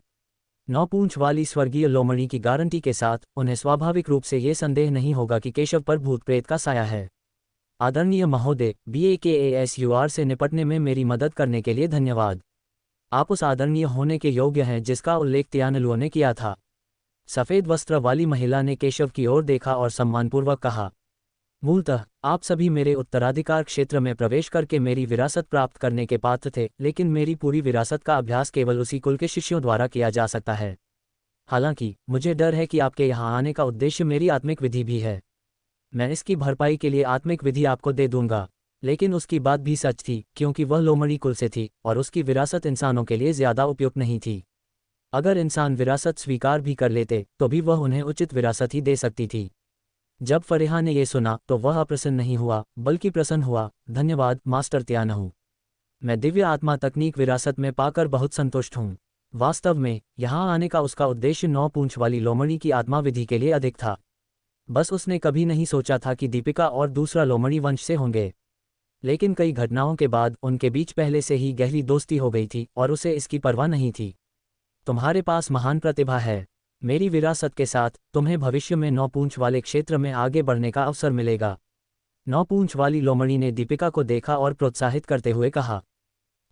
नौपूंछ वाली स्वर्गीय लोमड़ी की गारंटी के साथ उन्हें स्वाभाविक रूप से ये संदेह नहीं होगा कि केशव पर भूत प्रेत का साया है। आदरणीय महोदय, BAKASUR से निपटने में मेरी मदद करने के लिए धन्यवाद। आप उस आदरणीय होने के योग्य हैं जिसका उल्लेख तियानलुओ ने किया था। सफ़ेद वस्त्र वाली महिला ने केशव की ओर देखा और सम्मानपूर्वक कहा, मूलतः आप सभी मेरे उत्तराधिकार क्षेत्र में प्रवेश करके मेरी विरासत प्राप्त करने के पात्र थे, लेकिन मेरी पूरी विरासत का अभ्यास केवल उसी कुल के शिष्यों द्वारा किया जा सकता है। हालांकि मुझे डर है कि आपके यहाँ आने का उद्देश्य मेरी आत्मिक विधि भी है। मैं इसकी भरपाई के लिए आत्मिक विधि आपको दे दूंगा। लेकिन उसकी बात भी सच थी, क्योंकि वह लोमड़ी कुल से थी और उसकी विरासत इंसानों के लिए ज़्यादा उपयुक्त नहीं थी। अगर इंसान विरासत स्वीकार भी कर लेते तो भी वह उन्हें उचित विरासत ही दे सकती थी। जब फरेहा ने यह सुना तो वह अप्रसन्न नहीं हुआ बल्कि प्रसन्न हुआ। धन्यवाद मास्टर त्यानहु, मैं दिव्य आत्मा तकनीक विरासत में पाकर बहुत संतुष्ट हूँ। वास्तव में यहाँ आने का उसका उद्देश्य नौपूंछ वाली लोमड़ी की आत्मा विधि के लिए अधिक था। बस उसने कभी नहीं सोचा था कि दीपिका और दूसरा लोमड़ी वंश से होंगे। लेकिन कई घटनाओं के बाद उनके बीच पहले से ही गहरी दोस्ती हो गई थी और उसे इसकी परवाह नहीं थी। तुम्हारे पास महान प्रतिभा है। मेरी विरासत के साथ तुम्हें भविष्य में नौपूंछ वाले क्षेत्र में आगे बढ़ने का अवसर मिलेगा। नौपूंछ वाली लोमड़ी ने दीपिका को देखा और प्रोत्साहित करते हुए कहा,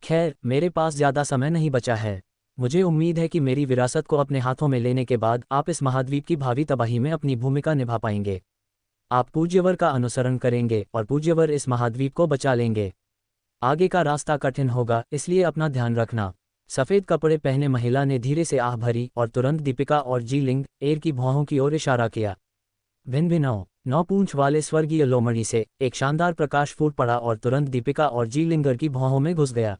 खैर मेरे पास ज़्यादा समय नहीं बचा है। मुझे उम्मीद है कि मेरी विरासत को अपने हाथों में लेने के बाद आप इस महाद्वीप की भावी तबाही में अपनी भूमिका निभा पाएंगे। आप पूज्यवर का अनुसरण करेंगे और पूज्यवर इस महाद्वीप को बचा लेंगे। आगे का रास्ता कठिन होगा, इसलिए अपना ध्यान रखना। सफ़ेद कपड़े पहने महिला ने धीरे से आह भरी और तुरंत दीपिका और जीलिंग एर की भौहों की ओर इशारा किया। भिन्न भिन्न नौपूंछ वाले स्वर्गीय लोमड़ी से एक शानदार प्रकाश फूट पड़ा और तुरंत दीपिका और जीलिंगर की भौहों में घुस गया।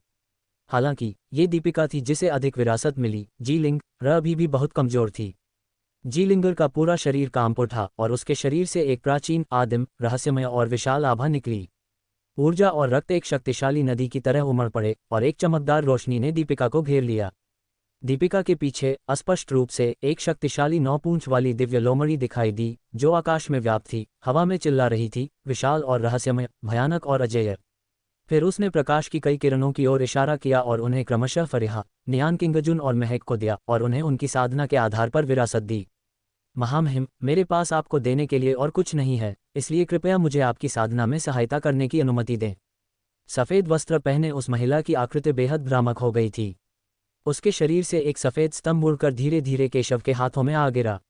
हालांकि ये दीपिका थी जिसे अधिक विरासत मिली। जीलिंग अभी भी बहुत कमजोर थी। जीलिंगर का पूरा शरीर कांप उठा और उसके शरीर से एक प्राचीन, आदिम, रहस्यमय और विशाल आभा निकली। ऊर्जा और रक्त एक शक्तिशाली नदी की तरह उमड़ पड़े और एक चमकदार रोशनी ने दीपिका को घेर लिया। दीपिका के पीछे अस्पष्ट रूप से एक शक्तिशाली नौपूंछ वाली दिव्य लोमड़ी दिखाई दी, जो आकाश में व्याप्त थी, हवा में चिल्ला रही थी, विशाल और रहस्यमय, भयानक और अजेय। फिर उसने प्रकाश की कई किरणों की ओर इशारा किया और उन्हें क्रमशः फरेहा, नियान किंगजुन और महक को दिया और उन्हें उनकी साधना के आधार पर विरासत दी। महामहिम, मेरे पास आपको देने के लिए और कुछ नहीं है, इसलिए कृपया मुझे आपकी साधना में सहायता करने की अनुमति दें। सफ़ेद वस्त्र पहने उस महिला की आकृति बेहद भ्रामक हो गई थी। उसके शरीर से एक सफ़ेद स्तंभ उड़कर धीरे धीरे केशव के हाथों में आ गिरा।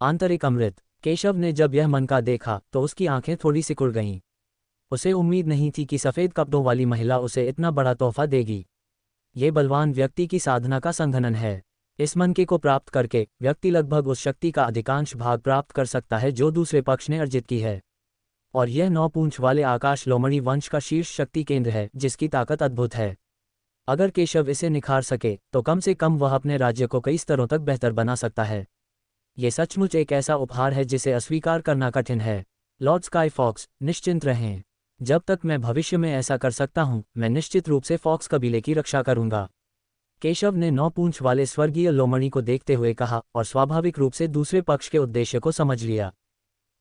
आंतरिक अमृत। केशव ने जब यह मन का देखा तो उसकी आंखें थोड़ी सिकुड़ गईं। उसे उम्मीद नहीं थी कि सफ़ेद कपड़ों वाली महिला उसे इतना बड़ा तोहफा देगी। ये बलवान व्यक्ति की साधना का संघनन है। इस मनके को प्राप्त करके व्यक्ति लगभग उस शक्ति का अधिकांश भाग प्राप्त कर सकता है जो दूसरे पक्ष ने अर्जित की है। और यह नौपूंछ वाले आकाश लोमड़ी वंश का शीर्ष शक्ति केंद्र है, जिसकी ताकत अद्भुत है। अगर केशव इसे निखार सके तो कम से कम वह अपने राज्य को कई स्तरों तक बेहतर बना सकता है। ये सचमुच एक ऐसा उपहार है जिसे अस्वीकार करना कठिन है। लॉर्ड स्काई फॉक्स, निश्चिंत रहें। जब तक मैं भविष्य में ऐसा कर सकता हूँ, मैं निश्चित रूप से फॉक्स कबीले की रक्षा करूंगा। केशव ने नौपूंछ वाले स्वर्गीय लोमड़ी को देखते हुए कहा और स्वाभाविक रूप से दूसरे पक्ष के उद्देश्य को समझ लिया।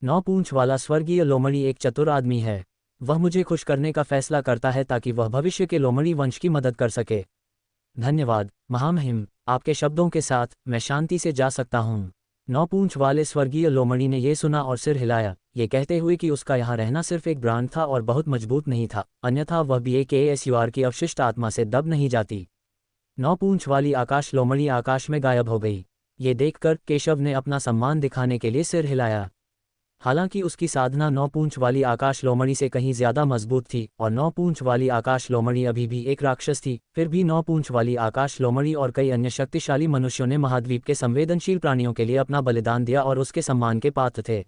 नौपूंछ वाला स्वर्गीय लोमड़ी एक चतुर आदमी है। वह मुझे खुश करने का फैसला करता है ताकि वह भविष्य के लोमड़ी वंश की मदद कर सके। धन्यवाद महामहिम, आपके शब्दों के साथ मैं शांति से जा सकता हूँ। 9 पूंछ वाले स्वर्गीय लोमड़ी ने यह सुना और सिर हिलाया, ये कहते हुए कि उसका यहाँ रहना सिर्फ एक ब्रांड था और बहुत मजबूत नहीं था, अन्यथा वह भी एक ASUR की अवशिष्ट आत्मा से दब नहीं जाती। 9 पूंछ वाली आकाश लोमड़ी आकाश में गायब हो गई। ये देखकर केशव ने अपना सम्मान दिखाने के लिए सिर हिलाया। हालांकि उसकी साधना 9 पूंछ वाली आकाश लोमड़ी से कहीं ज्यादा मजबूत थी और 9 पूंछ वाली आकाश लोमड़ी अभी भी एक राक्षस थी, फिर भी 9 पूंछ वाली आकाश लोमड़ी और कई अन्य शक्तिशाली मनुष्यों ने महाद्वीप के संवेदनशील प्राणियों के लिए अपना बलिदान दिया और उसके सम्मान के पात्र थे।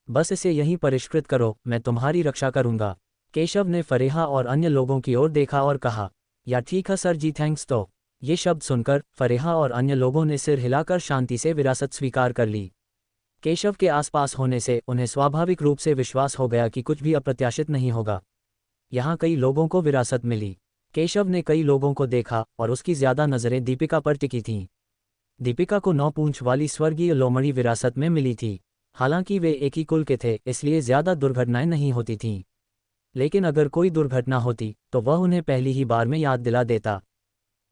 बस इसे यहीं परिष्कृत करो, मैं तुम्हारी रक्षा करूंगा। केशव ने फरेहा और अन्य लोगों की ओर देखा और कहा, या ठीक है सर जी, थैंक्स। तो ये शब्द सुनकर फरेहा और अन्य लोगों ने सिर हिलाकर शांति से विरासत स्वीकार कर ली। केशव के आसपास होने से उन्हें स्वाभाविक रूप से विश्वास हो गया कि कुछ भी अप्रत्याशित नहीं होगा। यहाँ कई लोगों को विरासत मिली। केशव ने कई लोगों को देखा और उसकी ज्यादा नज़रें दीपिका पर टिकी थीं। दीपिका को 9 पूंछ वाली स्वर्गीय लोमड़ी विरासत में मिली थी। हालांकि वे एक ही कुल के थे, इसलिए ज्यादा दुर्घटनाएं नहीं होती थीं। लेकिन अगर कोई दुर्घटना होती तो वह उन्हें पहली ही बार में याद दिला देता।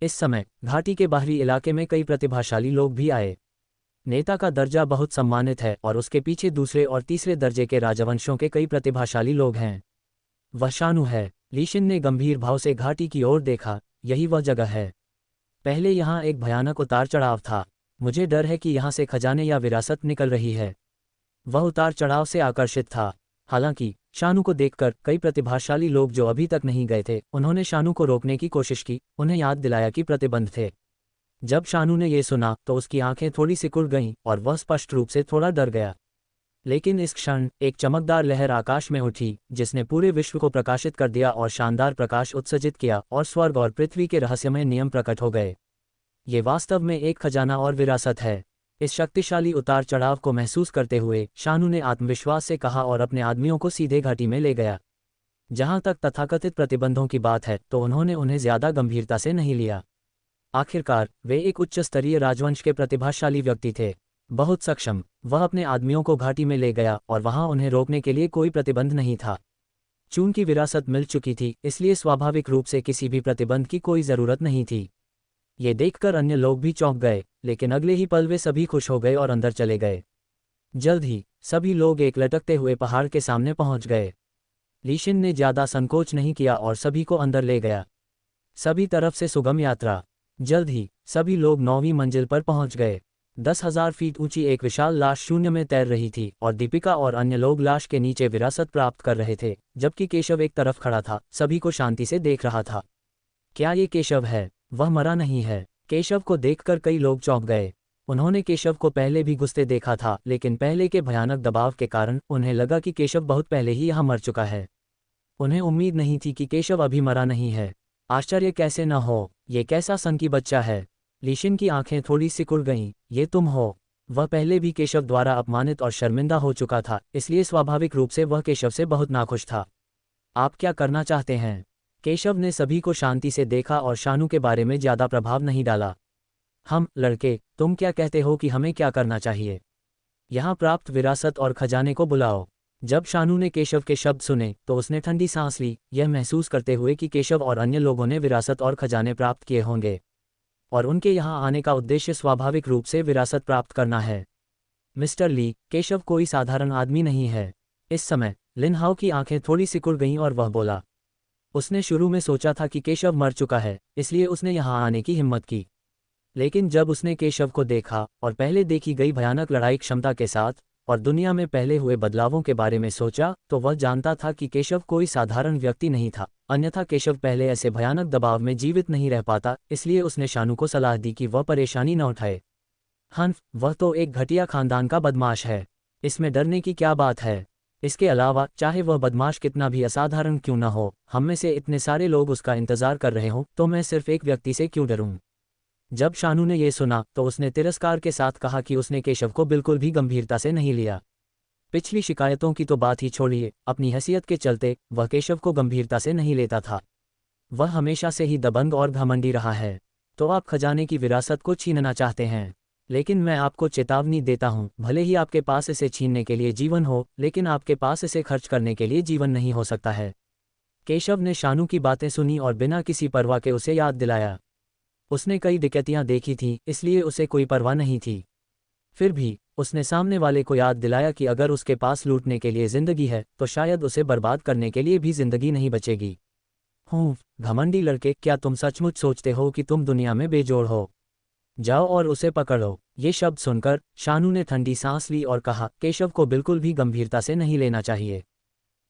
इस समय घाटी के बाहरी इलाके में कई प्रतिभाशाली लोग भी आए। नेता का दर्जा बहुत सम्मानित है और उसके पीछे दूसरे और तीसरे दर्जे के राजवंशों के कई प्रतिभाशाली लोग हैं। वह शानु है। लीशिन ने गंभीर भाव से घाटी की ओर देखा, यही वह जगह है। पहले यहाँ एक भयानक उतार चढ़ाव था। मुझे डर है कि यहाँ से खजाने या विरासत निकल रही है। वह उतार चढ़ाव से आकर्षित था। हालांकि शानु को देखकर कई प्रतिभाशाली लोग जो अभी तक नहीं गए थे, उन्होंने शानु को रोकने की कोशिश की, उन्हें याद दिलाया कि प्रतिबंध थे। जब शानु ने यह सुना तो उसकी आंखें थोड़ी सिकुड़ गईं और वह स्पष्ट रूप से थोड़ा डर गया। लेकिन इस क्षण एक चमकदार लहर आकाश में उठी जिसने पूरे विश्व को प्रकाशित कर दिया और शानदार प्रकाश उत्सर्जित किया और स्वर्ग और पृथ्वी के रहस्यमय नियम प्रकट हो गए। ये वास्तव में एक खजाना और विरासत है। इस शक्तिशाली उतार चढ़ाव को महसूस करते हुए शानु ने आत्मविश्वास से कहा और अपने आदमियों को सीधे घाटी में ले गया। जहां तक तथाकथित प्रतिबंधों की बात है तो उन्होंने उन्हें ज्यादा गंभीरता से नहीं लिया। आखिरकार वे एक उच्च स्तरीय राजवंश के प्रतिभाशाली व्यक्ति थे, बहुत सक्षम। वह अपने आदमियों को घाटी में ले गया और वहां उन्हें रोकने के लिए कोई प्रतिबंध नहीं था। चूंकि विरासत मिल चुकी थी, इसलिए स्वाभाविक रूप से किसी भी प्रतिबंध की कोई जरूरत नहीं थी। ये देखकर अन्य लोग भी चौंक गए, लेकिन अगले ही पल वे सभी खुश हो गए और अंदर चले गए। जल्द ही सभी लोग एक लटकते हुए पहाड़ के सामने पहुंच गए। लीशिन ने ज्यादा संकोच नहीं किया और सभी को अंदर ले गया। सभी तरफ से सुगम यात्रा। जल्द ही सभी लोग 9वीं मंजिल पर पहुंच गए। 10,000 फीट ऊंची एक विशाल लाश शून्य में तैर रही थी और दीपिका और अन्य लोग लाश के नीचे विरासत प्राप्त कर रहे थे, जबकि केशव एक तरफ खड़ा था, सभी को शांति से देख रहा था। क्या ये केशव है? वह मरा नहीं है। केशव को देखकर कई लोग चौंक गए। उन्होंने केशव को पहले भी गुस्से देखा था, लेकिन पहले के भयानक दबाव के कारण उन्हें लगा कि केशव बहुत पहले ही यहाँ मर चुका है। उन्हें उम्मीद नहीं थी कि केशव अभी मरा नहीं है। आश्चर्य कैसे न हो, ये कैसा सनकी बच्चा है। लीशिन की आंखें थोड़ी सिकुड़ गईं। ये तुम हो? वह पहले भी केशव द्वारा अपमानित और शर्मिंदा हो चुका था, इसलिए स्वाभाविक रूप से वह केशव से बहुत नाखुश था। आप क्या करना चाहते हैं? केशव ने सभी को शांति से देखा और शानु के बारे में ज्यादा प्रभाव नहीं डाला। हम लड़के, तुम क्या कहते हो कि हमें क्या करना चाहिए? यहाँ प्राप्त विरासत और खजाने को बुलाओ। जब शानु ने केशव के शब्द सुने तो उसने ठंडी सांस ली, यह महसूस करते हुए कि केशव और अन्य लोगों ने विरासत और खजाने प्राप्त किए होंगे और उनके यहाँ आने का उद्देश्य स्वाभाविक रूप से विरासत प्राप्त करना है। मिस्टर ली, केशव कोई साधारण आदमी नहीं है। इस समय लिन हाओ की आंखें थोड़ी सिकुड़ गईं और वह बोला। उसने शुरू में सोचा था कि केशव मर चुका है, इसलिए उसने यहाँ आने की हिम्मत की। लेकिन जब उसने केशव को देखा और पहले देखी गई भयानक लड़ाई क्षमता के साथ और दुनिया में पहले हुए बदलावों के बारे में सोचा, तो वह जानता था कि केशव कोई साधारण व्यक्ति नहीं था, अन्यथा केशव पहले ऐसे भयानक दबाव में जीवित नहीं रह पाता। इसलिए उसने शानु को सलाह दी कि वह परेशानी न उठाए। हन्फ, वह तो एक घटिया खानदान का बदमाश है, इसमें डरने की क्या बात है? इसके अलावा चाहे वह बदमाश कितना भी असाधारण क्यों न हो, हम में से इतने सारे लोग उसका इंतजार कर रहे हों, तो मैं सिर्फ एक व्यक्ति से क्यों डरूं? जब शानु ने यह सुना तो उसने तिरस्कार के साथ कहा कि उसने केशव को बिल्कुल भी गंभीरता से नहीं लिया। पिछली शिकायतों की तो बात ही छोड़िए, अपनी हैसियत के चलते वह केशव को गंभीरता से नहीं लेता था। वह हमेशा से ही दबंग और घमंडी रहा है। तो आप खजाने की विरासत को छीनना चाहते हैं? लेकिन मैं आपको चेतावनी देता हूँ, भले ही आपके पास इसे छीनने के लिए जीवन हो, लेकिन आपके पास इसे खर्च करने के लिए जीवन नहीं हो सकता है। केशव ने शानू की बातें सुनी और बिना किसी परवाह के उसे याद दिलाया। उसने कई डकैतियां देखी थीं, इसलिए उसे कोई परवाह नहीं थी। फिर भी उसने सामने वाले को याद दिलाया कि अगर उसके पास लूटने के लिए जिंदगी है तो शायद उसे बर्बाद करने के लिए भी जिंदगी नहीं बचेगी। घमंडी लड़के, क्या तुम सचमुच सोचते हो कि तुम दुनिया में बेजोड़ हो? जाओ और उसे पकड़ो। ये शब्द सुनकर शानू ने ठंडी सांस ली और कहा, केशव को बिल्कुल भी गंभीरता से नहीं लेना चाहिए।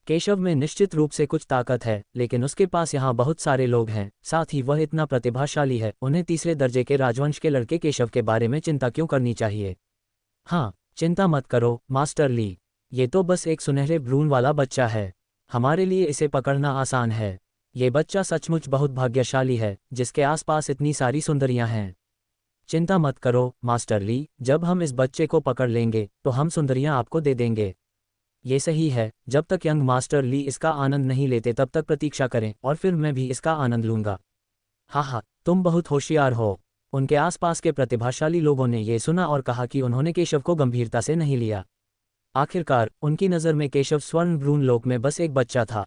केशव में निश्चित रूप से कुछ ताकत है, लेकिन उसके पास यहाँ बहुत सारे लोग हैं, साथ ही वह इतना प्रतिभाशाली है, उन्हें तीसरे दर्जे के राजवंश के लड़के केशव के बारे में चिंता क्यों करनी चाहिए? हाँ, चिंता मत करो मास्टर ली, ये तो बस एक सुनहरे भ्रूण वाला बच्चा है। हमारे लिए इसे पकड़ना आसान है। ये बच्चा सचमुच बहुत भाग्यशाली है, जिसके आसपास इतनी सारी सुंदरियां हैं। चिंता मत करो मास्टर ली, जब हम इस बच्चे को पकड़ लेंगे तो हम सुंदरियां आपको दे देंगे। ये सही है, जब तक यंग मास्टर ली इसका आनंद नहीं लेते तब तक प्रतीक्षा करें और फिर मैं भी इसका आनंद लूंगा। हाँ, तुम बहुत होशियार हो। उनके आसपास के प्रतिभाशाली लोगों ने ये सुना और कहा कि उन्होंने केशव को गंभीरता से नहीं लिया। आखिरकार उनकी नज़र में केशव स्वर्ण भ्रूण लोक में बस एक बच्चा था।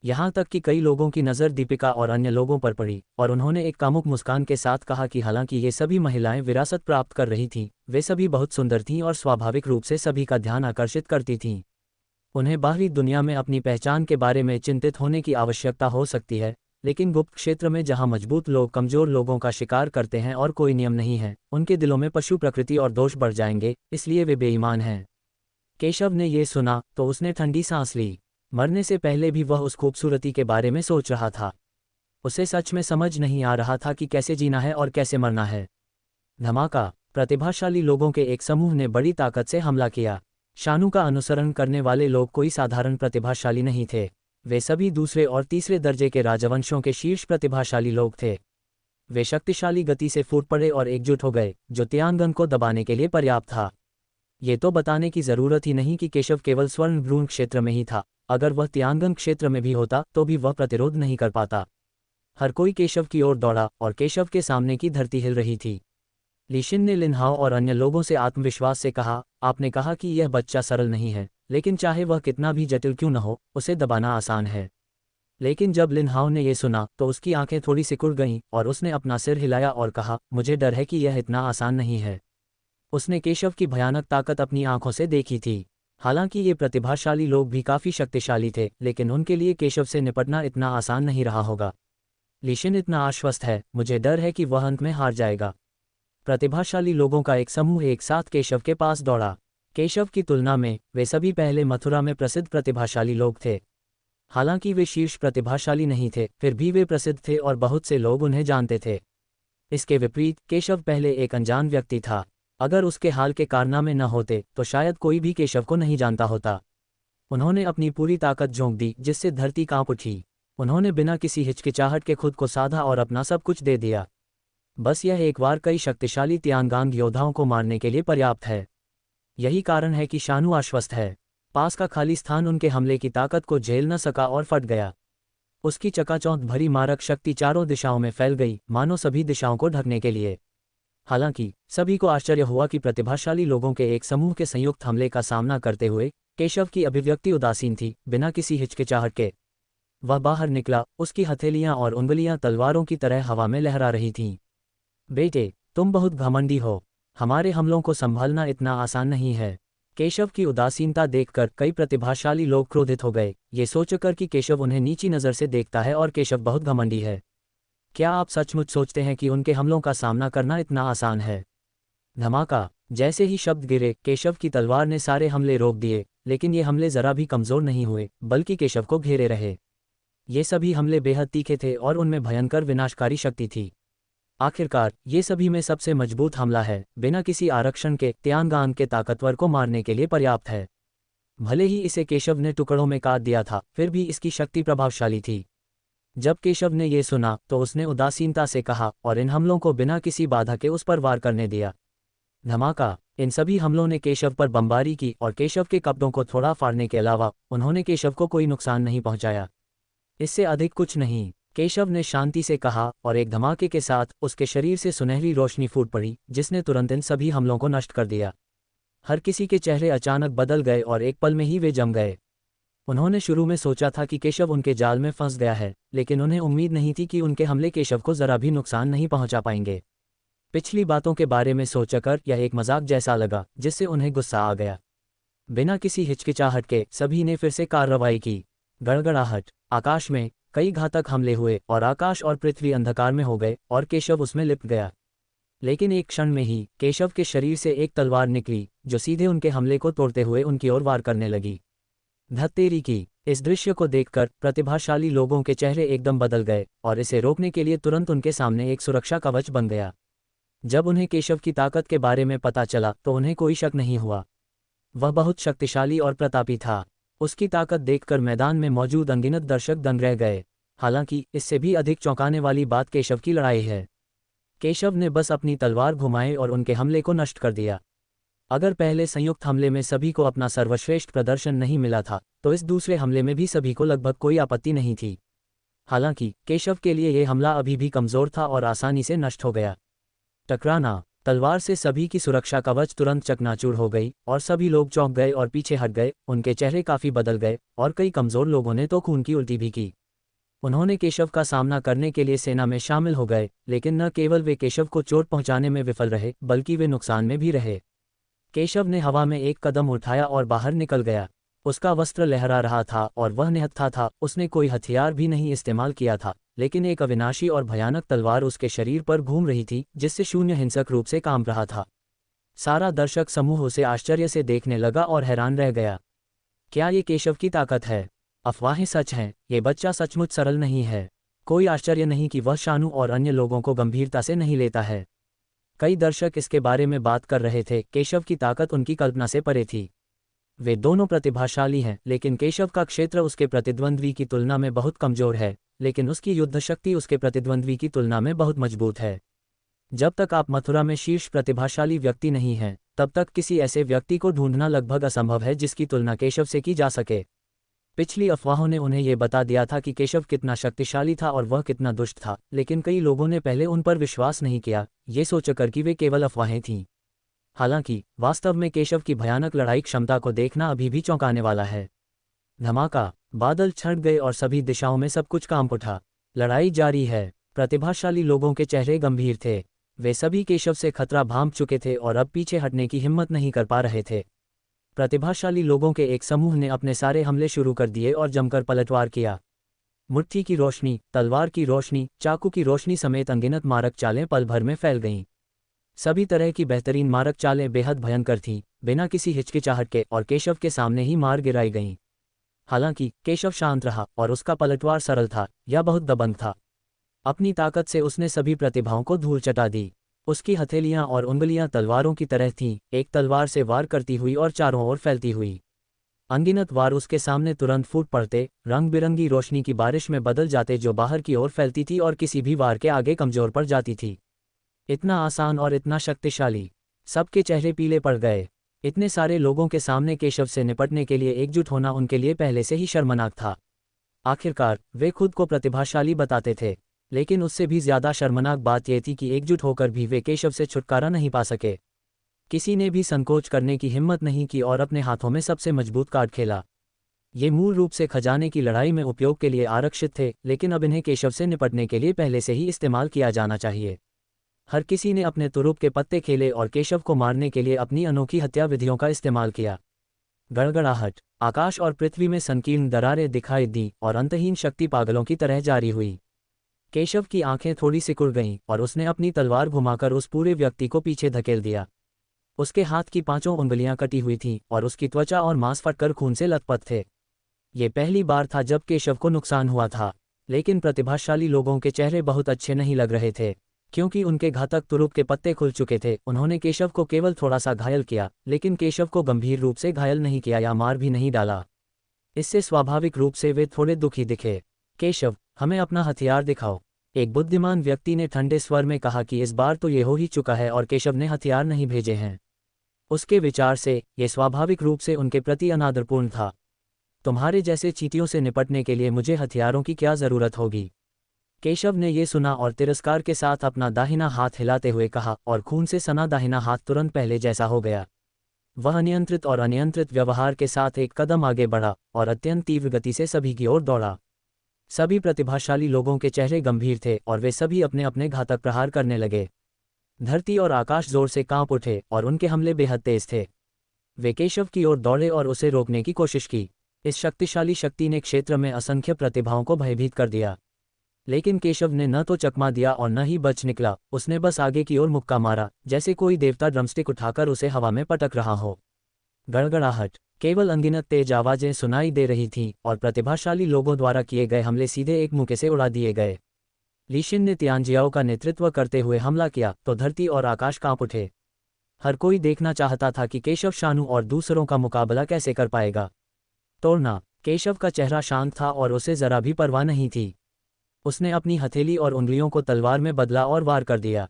यहाँ तक कि कई लोगों की नज़र दीपिका और अन्य लोगों पर पड़ी और उन्होंने एक कामुक मुस्कान के साथ कहा कि हालांकि ये सभी महिलाएं विरासत प्राप्त कर रही थीं, वे सभी बहुत सुंदर थीं और स्वाभाविक रूप से सभी का ध्यान आकर्षित करती थीं। उन्हें बाहरी दुनिया में अपनी पहचान के बारे में चिंतित होने की आवश्यकता हो सकती है, लेकिन गुप्त क्षेत्र में जहां मजबूत लोग कमजोर लोगों का शिकार करते हैं और कोई नियम नहीं है, उनके दिलों में पशु प्रकृति और दोष बढ़ जाएंगे, इसलिए वे बेईमान हैं। केशव ने ये सुना तो उसने ठंडी सांस ली। मरने से पहले भी वह उस खूबसूरती के बारे में सोच रहा था। उसे सच में समझ नहीं आ रहा था कि कैसे जीना है और कैसे मरना है। धमाका! प्रतिभाशाली लोगों के एक समूह ने बड़ी ताकत से हमला किया। शानू का अनुसरण करने वाले लोग कोई साधारण प्रतिभाशाली नहीं थे, वे सभी दूसरे और तीसरे दर्जे के राजवंशों के शीर्ष प्रतिभाशाली लोग थे। वे शक्तिशाली गति से फूट पड़े और एकजुट हो गए, जो तियांगन को दबाने के लिए पर्याप्त था। ये तो बताने की जरूरत ही नहीं कि केशव केवल स्वर्ण भ्रूण क्षेत्र में ही था, अगर वह तियांगन क्षेत्र में भी होता तो भी वह प्रतिरोध नहीं कर पाता। हर कोई केशव की ओर दौड़ा और केशव के सामने की धरती हिल रही थी। लीशिन ने लिनहाओ और अन्य लोगों से आत्मविश्वास से कहा, आपने कहा कि यह बच्चा सरल नहीं है, लेकिन चाहे वह कितना भी जटिल क्यों न हो, उसे दबाना आसान है। लेकिन जब लिनहाओ ने यह सुना तो उसकी आंखें थोड़ी सिकुड़ गईं और उसने अपना सिर हिलाया और कहा, मुझे डर है कि यह इतना आसान नहीं है। उसने केशव की भयानक ताकत अपनी आंखों से देखी थी। हालांकि ये प्रतिभाशाली लोग भी काफी शक्तिशाली थे, लेकिन उनके लिए केशव से निपटना इतना आसान नहीं रहा होगा। लीशिन इतना आश्वस्त है, मुझे डर है कि वह अंत में हार जाएगा। प्रतिभाशाली लोगों का एक समूह एक साथ केशव के पास दौड़ा। केशव की तुलना में वे सभी पहले मथुरा में प्रसिद्ध प्रतिभाशाली लोग थे। हालांकि वे शीर्ष प्रतिभाशाली नहीं थे, फिर भी वे प्रसिद्ध थे और बहुत से लोग उन्हें जानते थे। इसके विपरीत केशव पहले एक अनजान व्यक्ति था। अगर उसके हाल के कारनामे न होते तो शायद कोई भी केशव को नहीं जानता होता। उन्होंने अपनी पूरी ताकत झोंक दी, जिससे धरती कांप उठी। उन्होंने बिना किसी हिचकिचाहट के खुद को साधा और अपना सब कुछ दे दिया। बस यह एक बार कई शक्तिशाली तियांगांग योद्धाओं को मारने के लिए पर्याप्त है। यही कारण है कि शानू आश्वस्त है। पास का खाली स्थान उनके हमले की ताकत को झेल न सका और फट गया। उसकी चकाचौंध भरी मारक शक्ति चारों दिशाओं में फैल गई, मानो सभी दिशाओं को ढकने के लिए। हालांकि सभी को आश्चर्य हुआ कि प्रतिभाशाली लोगों के एक समूह के संयुक्त हमले का सामना करते हुए केशव की अभिव्यक्ति उदासीन थी, बिना किसी हिचकिचाहट के। वह बाहर निकला, उसकी हथेलियां और उंगलियां तलवारों की तरह हवा में लहरा रही थीं। बेटे, तुम बहुत घमंडी हो, हमारे हमलों को संभालना इतना आसान नहीं है। केशव की उदासीनता देखकर कई प्रतिभाशाली लोग क्रोधित हो गए, ये सोचकर कि केशव उन्हें नीची नज़र से देखता है और केशव बहुत घमंडी है। क्या आप सचमुच सोचते हैं कि उनके हमलों का सामना करना इतना आसान है? धमाका! जैसे ही शब्द गिरे, केशव की तलवार ने सारे हमले रोक दिए, लेकिन ये हमले जरा भी कमजोर नहीं हुए, बल्कि केशव को घेरे रहे। ये सभी हमले बेहद तीखे थे और उनमें भयंकर विनाशकारी शक्ति थी। आखिरकार ये सभी में सबसे मजबूत हमला है, बिना किसी आरक्षण के तियांगांग के ताकतवर को मारने के लिए पर्याप्त है। भले ही इसे केशव ने टुकड़ों में काट दिया था, फिर भी इसकी शक्ति प्रभावशाली थी। जब केशव ने यह सुना तो उसने उदासीनता से कहा और इन हमलों को बिना किसी बाधा के उस पर वार करने दिया। धमाका! इन सभी हमलों ने केशव पर बमबारी की और केशव के कपड़ों को थोड़ा फाड़ने के अलावा उन्होंने केशव को कोई नुकसान नहीं पहुंचाया। इससे अधिक कुछ नहीं। केशव ने शांति से कहा, और एक धमाके के साथ उसके शरीर से सुनहरी रोशनी फूट पड़ी, जिसने तुरंत इन सभी हमलों को नष्ट कर दिया। हर किसी के चेहरे अचानक बदल गए और एक पल में ही वे जम गए। उन्होंने शुरू में सोचा था कि केशव उनके जाल में फंस गया है, लेकिन उन्हें उम्मीद नहीं थी कि उनके हमले केशव को जरा भी नुकसान नहीं पहुंचा पाएंगे। पिछली बातों के बारे में सोचकर यह एक मजाक जैसा लगा, जिससे उन्हें गुस्सा आ गया। बिना किसी हिचकिचाहट के सभी ने फिर से कार्रवाई की। गड़गड़ाहट। आकाश में कई घातक हमले हुए और आकाश और पृथ्वी अंधकार में हो गए और केशव उसमें लिपट गया। लेकिन एक क्षण में ही केशव के शरीर से एक तलवार निकली, जो सीधे उनके हमले को तोड़ते हुए उनकी ओर वार करने लगी। धत्तेरी की। इस दृश्य को देखकर प्रतिभाशाली लोगों के चेहरे एकदम बदल गए और इसे रोकने के लिए तुरंत उनके सामने एक सुरक्षा कवच बन गया। जब उन्हें केशव की ताकत के बारे में पता चला तो उन्हें कोई शक नहीं हुआ। वह बहुत शक्तिशाली और प्रतापी था। उसकी ताकत देखकर मैदान में मौजूद अनगिनत दर्शक दंग रह गए। हालांकि इससे भी अधिक चौंकाने वाली बात केशव की लड़ाई है। केशव ने बस अपनी तलवार घुमाई और उनके हमले को नष्ट कर दिया। अगर पहले संयुक्त हमले में सभी को अपना सर्वश्रेष्ठ प्रदर्शन नहीं मिला था, तो इस दूसरे हमले में भी सभी को लगभग कोई आपत्ति नहीं थी। हालांकि केशव के लिए यह हमला अभी भी कमजोर था और आसानी से नष्ट हो गया। टकराना। तलवार से सभी की सुरक्षा कवच तुरंत चकनाचूर हो गई और सभी लोग चौंक गए और पीछे हट गए। उनके चेहरे काफी बदल गए और कई कमजोर लोगों ने तो खून की उल्टी भी की। उन्होंने केशव का सामना करने के लिए सेना में शामिल हो गए, लेकिन न केवल वे केशव को चोट पहुंचाने में विफल रहे, बल्कि वे नुकसान में भी रहे। केशव ने हवा में एक कदम उठाया और बाहर निकल गया। उसका वस्त्र लहरा रहा था और वह निहत्था था। उसने कोई हथियार भी नहीं इस्तेमाल किया था, लेकिन एक अविनाशी और भयानक तलवार उसके शरीर पर घूम रही थी, जिससे शून्य हिंसक रूप से काम रहा था। सारा दर्शक समूह उसे आश्चर्य से देखने लगा और हैरान रह गया। क्या ये केशव की ताकत है? अफवाहें सच हैं, ये बच्चा सचमुच सरल नहीं है। कोई आश्चर्य नहीं कि वह शानू और अन्य लोगों को गंभीरता से नहीं लेता है। कई दर्शक इसके बारे में बात कर रहे थे। केशव की ताकत उनकी कल्पना से परे थी। वे दोनों प्रतिभाशाली हैं, लेकिन केशव का क्षेत्र उसके प्रतिद्वंद्वी की तुलना में बहुत कमजोर है, लेकिन उसकी युद्ध शक्ति उसके प्रतिद्वंद्वी की तुलना में बहुत मजबूत है। जब तक आप मथुरा में शीर्ष प्रतिभाशाली व्यक्ति नहीं हैं, तब तक किसी ऐसे व्यक्ति को ढूंढना लगभग असंभव है जिसकी तुलना केशव से की जा सके। पिछली अफवाहों ने उन्हें यह बता दिया था कि केशव कितना शक्तिशाली था और वह कितना दुष्ट था, लेकिन कई लोगों ने पहले उन पर विश्वास नहीं किया, ये सोचकर कि वे केवल अफवाहें थीं। हालांकि वास्तव में केशव की भयानक लड़ाई क्षमता को देखना अभी भी चौंकाने वाला है। धमाका। बादल छट गए और सभी दिशाओं में सब कुछ कांप उठा। लड़ाई जारी है। प्रतिभाशाली लोगों के चेहरे गंभीर थे। वे सभी केशव से खतरा भांप चुके थे और अब पीछे हटने की हिम्मत नहीं कर पा रहे थे। प्रतिभाशाली लोगों के एक समूह ने अपने सारे हमले शुरू कर दिए और जमकर पलटवार किया। मुट्ठी की रोशनी, तलवार की रोशनी, चाकू की रोशनी समेत अनगिनत मारक चालें पल भर में फैल गईं। सभी तरह की बेहतरीन मारक चालें बेहद भयंकर थीं, बिना किसी हिचकिचाहट के, और केशव के सामने ही मार गिराई गईं। हालांकि केशव शांत रहा और उसका पलटवार सरल था या बहुत दबंग था। अपनी ताकत से उसने सभी प्रतिभाओं को धूल चटा दी। उसकी हथेलियां और उंगलियां तलवारों की तरह थीं, एक तलवार से वार करती हुई और चारों ओर फैलती हुई। अनगिनत वार उसके सामने तुरंत फूट पड़ते, रंग बिरंगी रोशनी की बारिश में बदल जाते जो बाहर की ओर फैलती थी और किसी भी वार के आगे कमजोर पड़ जाती थी। इतना आसान और इतना शक्तिशाली। सबके चेहरे पीले पड़ गए। इतने सारे लोगों के सामने केशव से निपटने के लिए एकजुट होना उनके लिए पहले से ही शर्मनाक था। आखिरकार वे खुद को प्रतिभाशाली बताते थे, लेकिन उससे भी ज्यादा शर्मनाक बात यह थी कि एकजुट होकर भी वे केशव से छुटकारा नहीं पा सके। किसी ने भी संकोच करने की हिम्मत नहीं की और अपने हाथों में सबसे मजबूत कार्ड खेला। ये मूल रूप से खजाने की लड़ाई में उपयोग के लिए आरक्षित थे, लेकिन अब इन्हें केशव से निपटने के लिए पहले से ही इस्तेमाल किया जाना चाहिए। हर किसी ने अपने तुरुप के पत्ते खेले और केशव को मारने के लिए अपनी अनोखी हत्या विधियों का इस्तेमाल किया। गड़गड़ाहट। आकाश और पृथ्वी में संकीर्ण दरारें दिखाई दी और अंतहीन शक्ति पागलों की तरह जारी हुई। केशव की आंखें थोड़ी सिकुड़ गईं और उसने अपनी तलवार घुमाकर उस पूरे व्यक्ति को पीछे धकेल दिया। उसके हाथ की पांचों उंगलियां कटी हुई थीं और उसकी त्वचा और मांस फटकर खून से लथपथ थे। ये पहली बार था जब केशव को नुकसान हुआ था, लेकिन प्रतिभाशाली लोगों के चेहरे बहुत अच्छे नहीं लग रहे थे, क्योंकि उनके घातक तुरुप के पत्ते खुल चुके थे। उन्होंने केशव को केवल थोड़ा सा घायल किया, लेकिन केशव को गंभीर रूप से घायल नहीं किया या मार भी नहीं डाला। इससे स्वाभाविक रूप से वे थोड़े दुखी दिखे। केशव, हमें अपना हथियार दिखाओ, एक बुद्धिमान व्यक्ति ने ठंडे स्वर में कहा कि इस बार तो ये हो ही चुका है और केशव ने हथियार नहीं भेजे हैं। उसके विचार से यह स्वाभाविक रूप से उनके प्रति अनादरपूर्ण था। तुम्हारे जैसे चींटियों से निपटने के लिए मुझे हथियारों की क्या जरूरत होगी? केशव ने ये सुना और तिरस्कार के साथ अपना दाहिना हाथ हिलाते हुए कहा, और खून से सना दाहिना हाथ तुरंत पहले जैसा हो गया। वह अनियंत्रित और अनियंत्रित व्यवहार के साथ एक कदम आगे बढ़ा और अत्यंत तीव्र गति से सभी की ओर दौड़ा। सभी प्रतिभाशाली लोगों के चेहरे गंभीर थे और वे सभी अपने अपने घातक प्रहार करने लगे। धरती और आकाश जोर से कांप उठे और उनके हमले बेहद तेज थे। वे केशव की ओर दौड़े और उसे रोकने की कोशिश की। इस शक्तिशाली शक्ति ने क्षेत्र में असंख्य प्रतिभाओं को भयभीत कर दिया। लेकिन केशव ने न तो चकमा दिया और न ही बच निकला। उसने बस आगे की ओर मुक्का मारा, जैसे कोई देवता ड्रमस्टिक उठाकर उसे हवा में पटक रहा हो। गड़गड़ाहट, केवल अनगिनत तेज आवाजें सुनाई दे रही थीं और प्रतिभाशाली लोगों द्वारा किए गए हमले सीधे एक मुक्के से उड़ा दिए गए। लीशिन ने तियानजियाओ का नेतृत्व करते हुए हमला किया तो धरती और आकाश कांप उठे। हर कोई देखना चाहता था कि केशव शानू और दूसरों का मुकाबला कैसे कर पाएगा। तोड़ना, केशव का चेहरा शांत था और उसे जरा भी परवाह नहीं थी। उसने अपनी हथेली और उंगलियों को तलवार में बदला और वार कर दिया।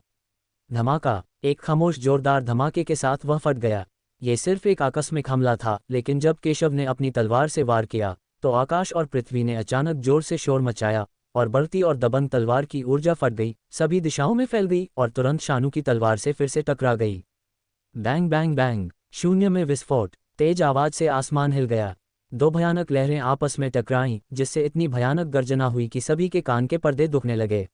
धमाका, एक खामोश जोरदार धमाके के साथ वह फट गया। ये सिर्फ एक आकस्मिक हमला था, लेकिन जब केशव ने अपनी तलवार से वार किया तो आकाश और पृथ्वी ने अचानक जोर से शोर मचाया और बढ़ती और दबंग तलवार की ऊर्जा फट गई, सभी दिशाओं में फैल गई और तुरंत शानू की तलवार से फिर से टकरा गई। बैंग बैंग बैंग, शून्य में विस्फोट, तेज आवाज से आसमान हिल गया। दो भयानक लहरें आपस में टकराईं, जिससे इतनी भयानक गर्जना हुई कि सभी के कान के पर्दे दुखने लगे।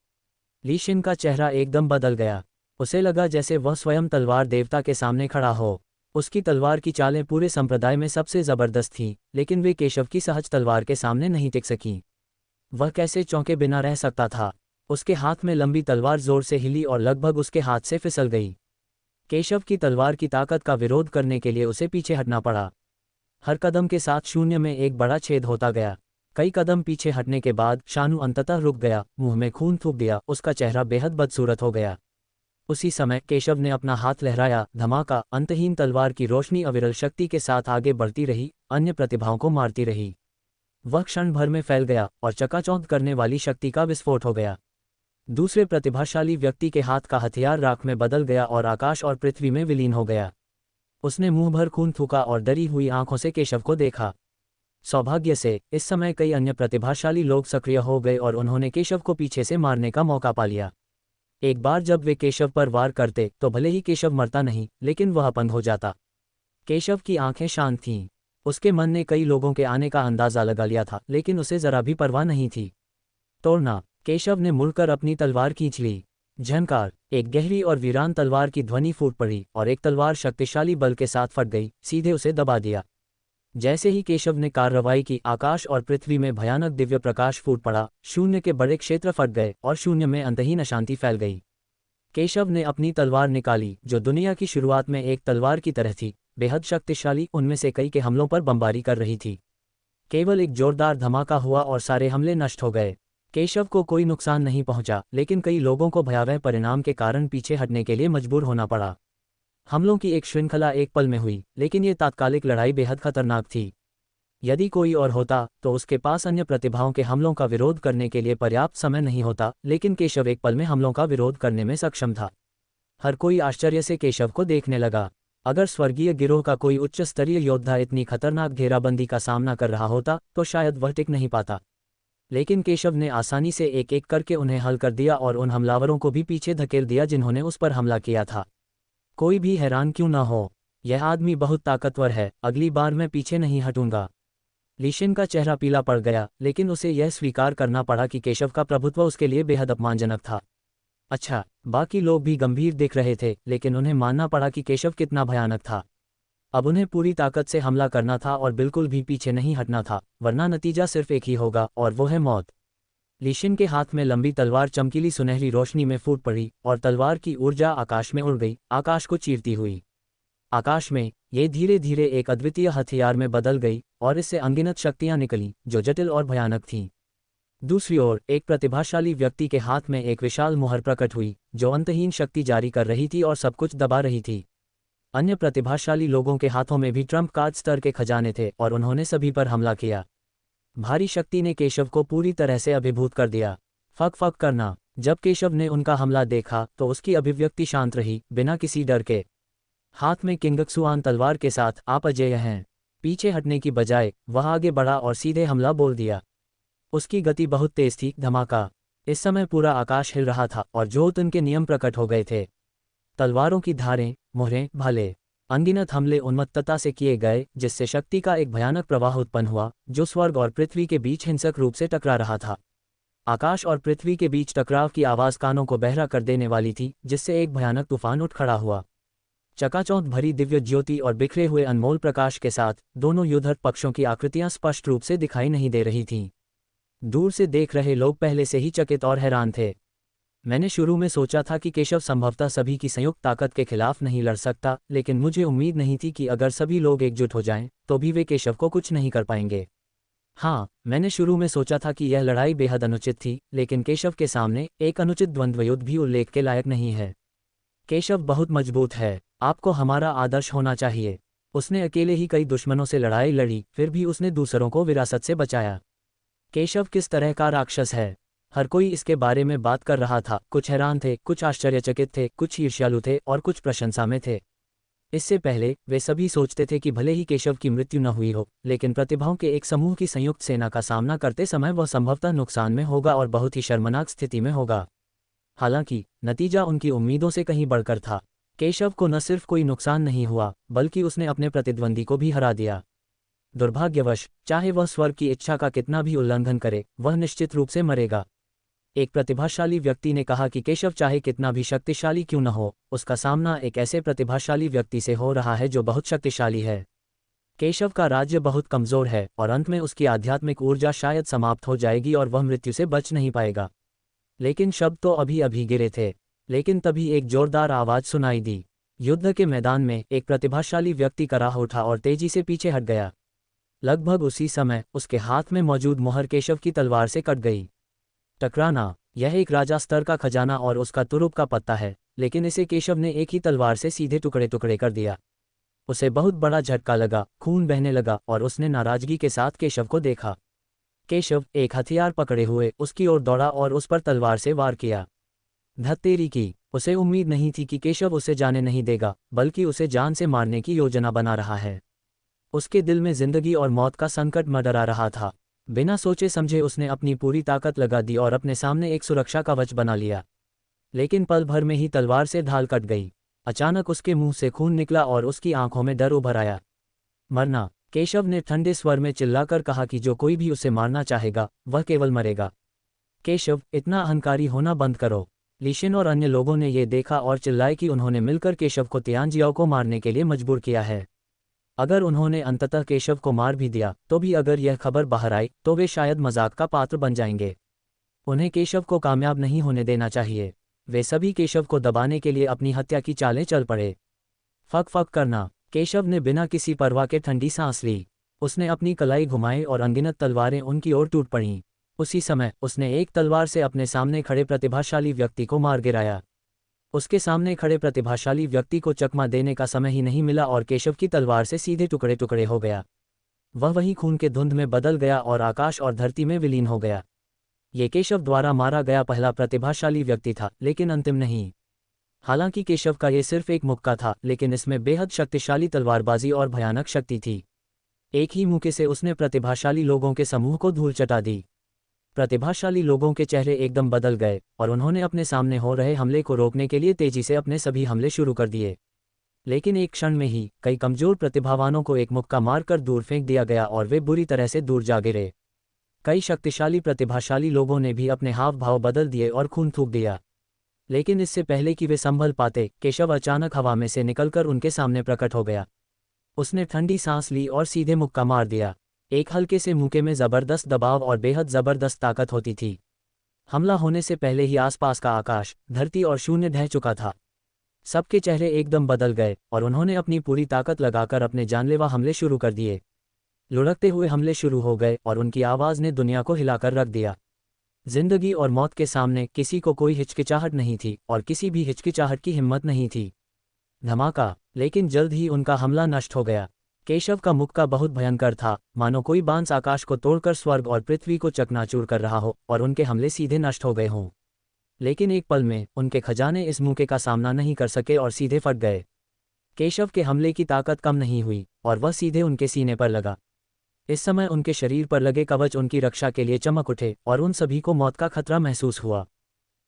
लीशिन का चेहरा एकदम बदल गया। उसे लगा जैसे वह स्वयं तलवार देवता के सामने खड़ा हो। उसकी तलवार की चालें पूरे संप्रदाय में सबसे जबरदस्त थीं, लेकिन वे केशव की सहज तलवार के सामने नहीं टिक सकीं। वह कैसे चौंके बिना रह सकता था। उसके हाथ में लंबी तलवार जोर से हिली और लगभग उसके हाथ से फिसल गई। केशव की तलवार की ताकत का विरोध करने के लिए उसे पीछे हटना पड़ा। हर कदम के साथ शून्य में एक बड़ा छेद होता गया। कई कदम पीछे हटने के बाद शानू अंततः रुक गया, मुंह में खून थूक दिया, उसका चेहरा बेहद बदसूरत हो गया। उसी समय केशव ने अपना हाथ लहराया। धमाका, अंतहीन तलवार की रोशनी अविरल शक्ति के साथ आगे बढ़ती रही, अन्य प्रतिभाओं को मारती रही। वह क्षण भर में फैल गया और चकाचौंध करने वाली शक्ति का विस्फोट हो गया। दूसरे प्रतिभाशाली व्यक्ति के हाथ का हथियार राख में बदल गया और आकाश और पृथ्वी में विलीन हो गया। उसने मुंह भर खून थूका और डरी हुई आंखों से केशव को देखा। सौभाग्य से इस समय कई अन्य प्रतिभाशाली लोग सक्रिय हो गए और उन्होंने केशव को पीछे से मारने का मौका पा लिया। एक बार जब वे केशव पर वार करते तो भले ही केशव मरता नहीं, लेकिन वह अपंग हो जाता। केशव की आंखें शांत थीं। उसके मन ने कई लोगों के आने का अंदाजा लगा लिया था, लेकिन उसे जरा भी परवाह नहीं थी। तोड़ना, केशव ने मुड़कर अपनी तलवार खींच ली। झनकार, एक गहरी और वीरान तलवार की ध्वनि फूट पड़ी और एक तलवार शक्तिशाली बल के साथ फट गई, सीधे उसे दबा दिया। जैसे ही केशव ने कार्रवाई की, आकाश और पृथ्वी में भयानक दिव्य प्रकाश फूट पड़ा, शून्य के बड़े क्षेत्र फट गए और शून्य में अंतहीन अशांति फैल गई। केशव ने अपनी तलवार निकाली, जो दुनिया की शुरुआत में एक तलवार की तरह थी, बेहद शक्तिशाली, उनमें से कई के हमलों पर बमबारी कर रही थी। केवल एक जोरदार धमाका हुआ और सारे हमले नष्ट हो गए। केशव को कोई नुकसान नहीं पहुंचा, लेकिन कई लोगों को भयावह परिणाम के कारण पीछे हटने के लिए मजबूर होना पड़ा। हमलों की एक श्रृंखला एक पल में हुई, लेकिन ये तात्कालिक लड़ाई बेहद खतरनाक थी। यदि कोई और होता तो उसके पास अन्य प्रतिभाओं के हमलों का विरोध करने के लिए पर्याप्त समय नहीं होता, लेकिन केशव एक पल में हमलों का विरोध करने में सक्षम था। हर कोई आश्चर्य से केशव को देखने लगा। अगर स्वर्गीय गिरोह का कोई उच्च स्तरीय योद्धा इतनी खतरनाक घेराबंदी का सामना कर रहा होता तो शायद वह टिक नहीं पाता, लेकिन केशव ने आसानी से एक एक करके उन्हें हल कर दिया और उन हमलावरों को भी पीछे धकेल दिया जिन्होंने उस पर हमला किया था। कोई भी हैरान क्यों ना हो, यह आदमी बहुत ताकतवर है, अगली बार मैं पीछे नहीं हटूंगा। लीशिन का चेहरा पीला पड़ गया, लेकिन उसे यह स्वीकार करना पड़ा कि केशव का प्रभुत्व उसके लिए बेहद अपमानजनक था। अच्छा, बाकी लोग भी गंभीर दिख रहे थे, लेकिन उन्हें मानना पड़ा कि केशव कितना भयानक था। अब उन्हें पूरी ताकत से हमला करना था और बिल्कुल भी पीछे नहीं हटना था, वरना नतीजा सिर्फ एक ही होगा और वो है मौत। लीशिन के हाथ में लंबी तलवार चमकीली सुनहरी रोशनी में फूट पड़ी और तलवार की ऊर्जा आकाश में उड़ गई, आकाश को चीरती हुई। आकाश में ये धीरे धीरे एक अद्वितीय हथियार में बदल गई और इससे अनगिनत शक्तियां निकलीं, जो जटिल और भयानक थीं। दूसरी ओर एक प्रतिभाशाली व्यक्ति के हाथ में एक विशाल मुहर प्रकट हुई, जो अंतहीन शक्ति जारी कर रही थी और सब कुछ दबा रही थी। अन्य प्रतिभाशाली लोगों के हाथों में भी ट्रम्प कार्ड स्तर के खजाने थे और उन्होंने सभी पर हमला किया। भारी शक्ति ने केशव को पूरी तरह से अभिभूत कर दिया। फक फक करना, जब केशव ने उनका हमला देखा तो उसकी अभिव्यक्ति शांत रही, बिना किसी डर के। हाथ में किंगक्सुआन तलवार के साथ, आप अजेय हैं। पीछे हटने की बजाय वह आगे बढ़ा और सीधे हमला बोल दिया। उसकी गति बहुत तेज थी। धमाका, इस समय पूरा आकाश हिल रहा था और जोतन के नियम प्रकट हो गए थे। तलवारों की धारें, मोहरें, भाले, अनगिनत हमले उन्मत्तता से किए गए, जिससे शक्ति का एक भयानक प्रवाह उत्पन्न हुआ जो स्वर्ग और पृथ्वी के बीच हिंसक रूप से टकरा रहा था। आकाश और पृथ्वी के बीच टकराव की आवाज़ कानों को बहरा कर देने वाली थी, जिससे एक भयानक तूफान उठ खड़ा हुआ। चकाचौंध भरी दिव्य ज्योति और बिखरे हुए अनमोल प्रकाश के साथ दोनों युद्धरत पक्षों की आकृतियां स्पष्ट रूप से दिखाई नहीं दे रही थीं। दूर से देख रहे लोग पहले से ही चकित और हैरान थे। मैंने शुरू में सोचा था कि केशव संभवतः सभी की संयुक्त ताकत के खिलाफ नहीं लड़ सकता, लेकिन मुझे उम्मीद नहीं थी कि अगर सभी लोग एकजुट हो जाएं, तो भी वे केशव को कुछ नहीं कर पाएंगे। हाँ, मैंने शुरू में सोचा था कि यह लड़ाई बेहद अनुचित थी, लेकिन केशव के सामने एक अनुचित द्वंद्व युद्ध भी उल्लेख के लायक नहीं है। केशव बहुत मजबूत है, आपको हमारा आदर्श होना चाहिए। उसने अकेले ही कई दुश्मनों से लड़ाई लड़ी, फिर भी उसने दूसरों को विरासत से बचाया। केशव किस तरह का राक्षस है? हर कोई इसके बारे में बात कर रहा था। कुछ हैरान थे, कुछ आश्चर्यचकित थे, कुछ ईर्ष्यालु थे और कुछ प्रशंसा में थे। इससे पहले वे सभी सोचते थे कि भले ही केशव की मृत्यु न हुई हो, लेकिन प्रतिभाओं के एक समूह की संयुक्त सेना का सामना करते समय वह संभवतः नुकसान में होगा और बहुत ही शर्मनाक स्थिति में होगा। हालांकि नतीजा उनकी उम्मीदों से कहीं बढ़कर था। केशव को न सिर्फ कोई नुकसान नहीं हुआ, बल्कि उसने अपने प्रतिद्वंदी को भी हरा दिया। दुर्भाग्यवश, चाहे वह स्वर्ग की इच्छा का कितना भी उल्लंघन करे, वह निश्चित रूप से मरेगा। एक प्रतिभाशाली व्यक्ति ने कहा कि केशव चाहे कितना भी शक्तिशाली क्यों न हो, उसका सामना एक ऐसे प्रतिभाशाली व्यक्ति से हो रहा है जो बहुत शक्तिशाली है। केशव का राज्य बहुत कमजोर है और अंत में उसकी आध्यात्मिक ऊर्जा शायद समाप्त हो जाएगी और वह मृत्यु से बच नहीं पाएगा। लेकिन शब्द तो अभी अभी गिरे थे, लेकिन तभी एक जोरदार आवाज सुनाई दी। युद्ध के मैदान में एक प्रतिभाशाली व्यक्ति कराह उठा और तेजी से पीछे हट गया। लगभग उसी समय उसके हाथ में मौजूद मोहर केशव की तलवार से कट गई। टकराना, यह एक राजा स्तर का खजाना और उसका तुरुप का पत्ता है, लेकिन इसे केशव ने एक ही तलवार से सीधे टुकड़े टुकड़े कर दिया। उसे बहुत बड़ा झटका लगा, खून बहने लगा और उसने नाराजगी के साथ केशव को देखा। केशव एक हथियार पकड़े हुए उसकी ओर दौड़ा और उस पर तलवार से वार किया। धत्तेरी की, उसे उम्मीद नहीं थी कि केशव उसे जाने नहीं देगा, बल्कि उसे जान से मारने की योजना बना रहा है। उसके दिल में जिंदगी और मौत का संकट मंडरा रहा था। बिना सोचे समझे उसने अपनी पूरी ताकत लगा दी और अपने सामने एक सुरक्षा कवच बना लिया। लेकिन पल भर में ही तलवार से ढाल कट गई। अचानक उसके मुंह से खून निकला और उसकी आंखों में डर उभर आया। मरना, केशव ने ठंडे स्वर में चिल्लाकर कहा कि जो कोई भी उसे मारना चाहेगा, वह केवल मरेगा। केशव, इतना अहंकारी होना बंद करो। लीशिन और अन्य लोगों ने ये देखा और चिल्लाए कि उन्होंने मिलकर केशव को तियांजियाओ को मारने के लिए मजबूर किया है। अगर उन्होंने अंततः केशव को मार भी दिया, तो भी अगर यह खबर बाहर आई तो वे शायद मजाक का पात्र बन जाएंगे। उन्हें केशव को कामयाब नहीं होने देना चाहिए। वे सभी केशव को दबाने के लिए अपनी हत्या की चालें चल पड़े। फक फक करना, केशव ने बिना किसी परवाह के ठंडी सांस ली। उसने अपनी कलाई घुमाई और अनगिनत तलवारें उनकी ओर टूट पड़ीं। उसी समय उसने एक तलवार से अपने सामने खड़े प्रतिभाशाली व्यक्ति को मार गिराया। उसके सामने खड़े प्रतिभाशाली व्यक्ति को चकमा देने का समय ही नहीं मिला और केशव की तलवार से सीधे टुकड़े टुकड़े हो गया। वह वहीं खून के धुंध में बदल गया और आकाश और धरती में विलीन हो गया। ये केशव द्वारा मारा गया पहला प्रतिभाशाली व्यक्ति था, लेकिन अंतिम नहीं। हालांकि केशव का ये सिर्फ एक मुक्का था, लेकिन इसमें बेहद शक्तिशाली तलवारबाजी और भयानक शक्ति थी। एक ही मुक्के से उसने प्रतिभाशाली लोगों के समूह को धूल चटा दी। प्रतिभाशाली लोगों के चेहरे एकदम बदल गए और उन्होंने अपने सामने हो रहे हमले को रोकने के लिए तेजी से अपने सभी हमले शुरू कर दिए। लेकिन एक क्षण में ही कई कमजोर प्रतिभावानों को एक मुक्का मारकर दूर फेंक दिया गया और वे बुरी तरह से दूर जा गिरे। कई शक्तिशाली प्रतिभाशाली लोगों ने भी अपने हाव भाव बदल दिए और खून थूक दिया। लेकिन इससे पहले कि वे संभल पाते, केशव अचानक हवा में से निकलकर उनके सामने प्रकट हो गया। उसने ठंडी सांस ली और सीधे मुक्का मार दिया। एक हल्के से मुक्के में जबरदस्त दबाव और बेहद जबरदस्त ताकत होती थी। हमला होने से पहले ही आसपास का आकाश, धरती और शून्य ढह चुका था। सबके चेहरे एकदम बदल गए और उन्होंने अपनी पूरी ताकत लगाकर अपने जानलेवा हमले शुरू कर दिए। लुढ़कते हुए हमले शुरू हो गए और उनकी आवाज़ ने दुनिया को हिलाकर रख दिया। जिंदगी और मौत के सामने किसी को कोई हिचकिचाहट नहीं थी और किसी भी हिचकिचाहट की हिम्मत नहीं थी। धमाका, लेकिन जल्द ही उनका हमला नष्ट हो गया। केशव का मुक्का बहुत भयंकर था, मानो कोई बांस आकाश को तोड़कर स्वर्ग और पृथ्वी को चकनाचूर कर रहा हो और उनके हमले सीधे नष्ट हो गए हों। लेकिन एक पल में उनके खजाने इस मुक्के का सामना नहीं कर सके और सीधे फट गए। केशव के हमले की ताकत कम नहीं हुई और वह सीधे उनके सीने पर लगा। इस समय उनके शरीर पर लगे कवच उनकी रक्षा के लिए चमक उठे और उन सभी को मौत का खतरा महसूस हुआ।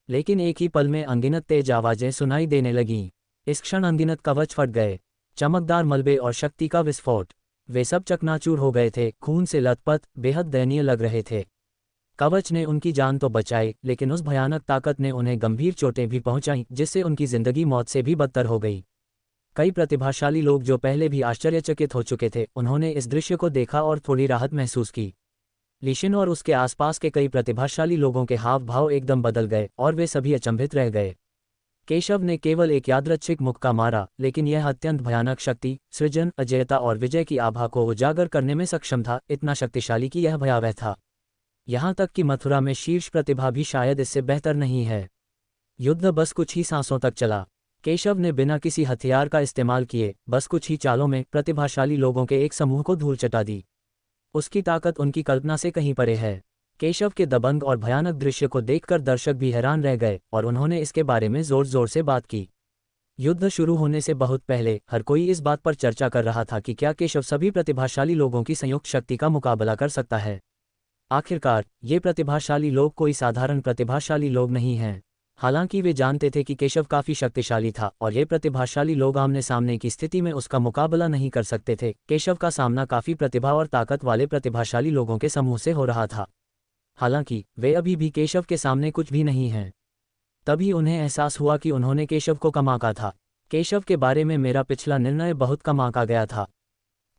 लेकिन एक ही पल में अनगिनत तेज आवाजें सुनाई देने लगीं। इस क्षण अनगिनत कवच फट गए, चमकदार मलबे और शक्ति का विस्फोट। वे सब चकनाचूर हो गए थे, खून से लथपथ, बेहद दयनीय लग रहे थे। कवच ने उनकी जान तो बचाई, लेकिन उस भयानक ताकत ने उन्हें गंभीर चोटें भी पहुंचाईं, जिससे उनकी जिंदगी मौत से भी बदतर हो गई। कई प्रतिभाशाली लोग जो पहले भी आश्चर्यचकित हो चुके थे, उन्होंने इस दृश्य को देखा और थोड़ी राहत महसूस की। लीशिन और उसके आसपास के कई प्रतिभाशाली लोगों के हाव भाव एकदम बदल गए और वे सभी अचंभित रह गए। केशव ने केवल एक यादृच्छिक मुक्का मारा, लेकिन यह अत्यंत भयानक शक्ति, सृजन, अजेयता और विजय की आभा को उजागर करने में सक्षम था, इतना शक्तिशाली कि यह भयावह था। यहाँ तक कि मथुरा में शीर्ष प्रतिभा भी शायद इससे बेहतर नहीं है। युद्ध बस कुछ ही सांसों तक चला। केशव ने बिना किसी हथियार का इस्तेमाल किए बस कुछ ही चालों में प्रतिभाशाली लोगों के एक समूह को धूल चटा दी। उसकी ताकत उनकी कल्पना से कहीं परे है। केशव के दबंग और भयानक दृश्य को देखकर दर्शक भी हैरान रह गए और उन्होंने इसके बारे में जोर जोर से बात की। युद्ध शुरू होने से बहुत पहले हर कोई इस बात पर चर्चा कर रहा था कि क्या केशव सभी प्रतिभाशाली लोगों की संयुक्त शक्ति का मुकाबला कर सकता है। आखिरकार ये प्रतिभाशाली लोग कोई साधारण प्रतिभाशाली लोग नहीं हैं। हालांकि वे जानते थे कि केशव काफी शक्तिशाली था और ये प्रतिभाशाली लोग आमने सामने की स्थिति में उसका मुकाबला नहीं कर सकते थे। केशव का सामना काफी प्रतिभा और ताकत वाले प्रतिभाशाली लोगों के समूह से हो रहा था। हालांकि वे अभी भी केशव के सामने कुछ भी नहीं हैं। तभी उन्हें एहसास हुआ कि उन्होंने केशव को कम आंका था। केशव के बारे में मेरा पिछला निर्णय बहुत कम आंका गया था।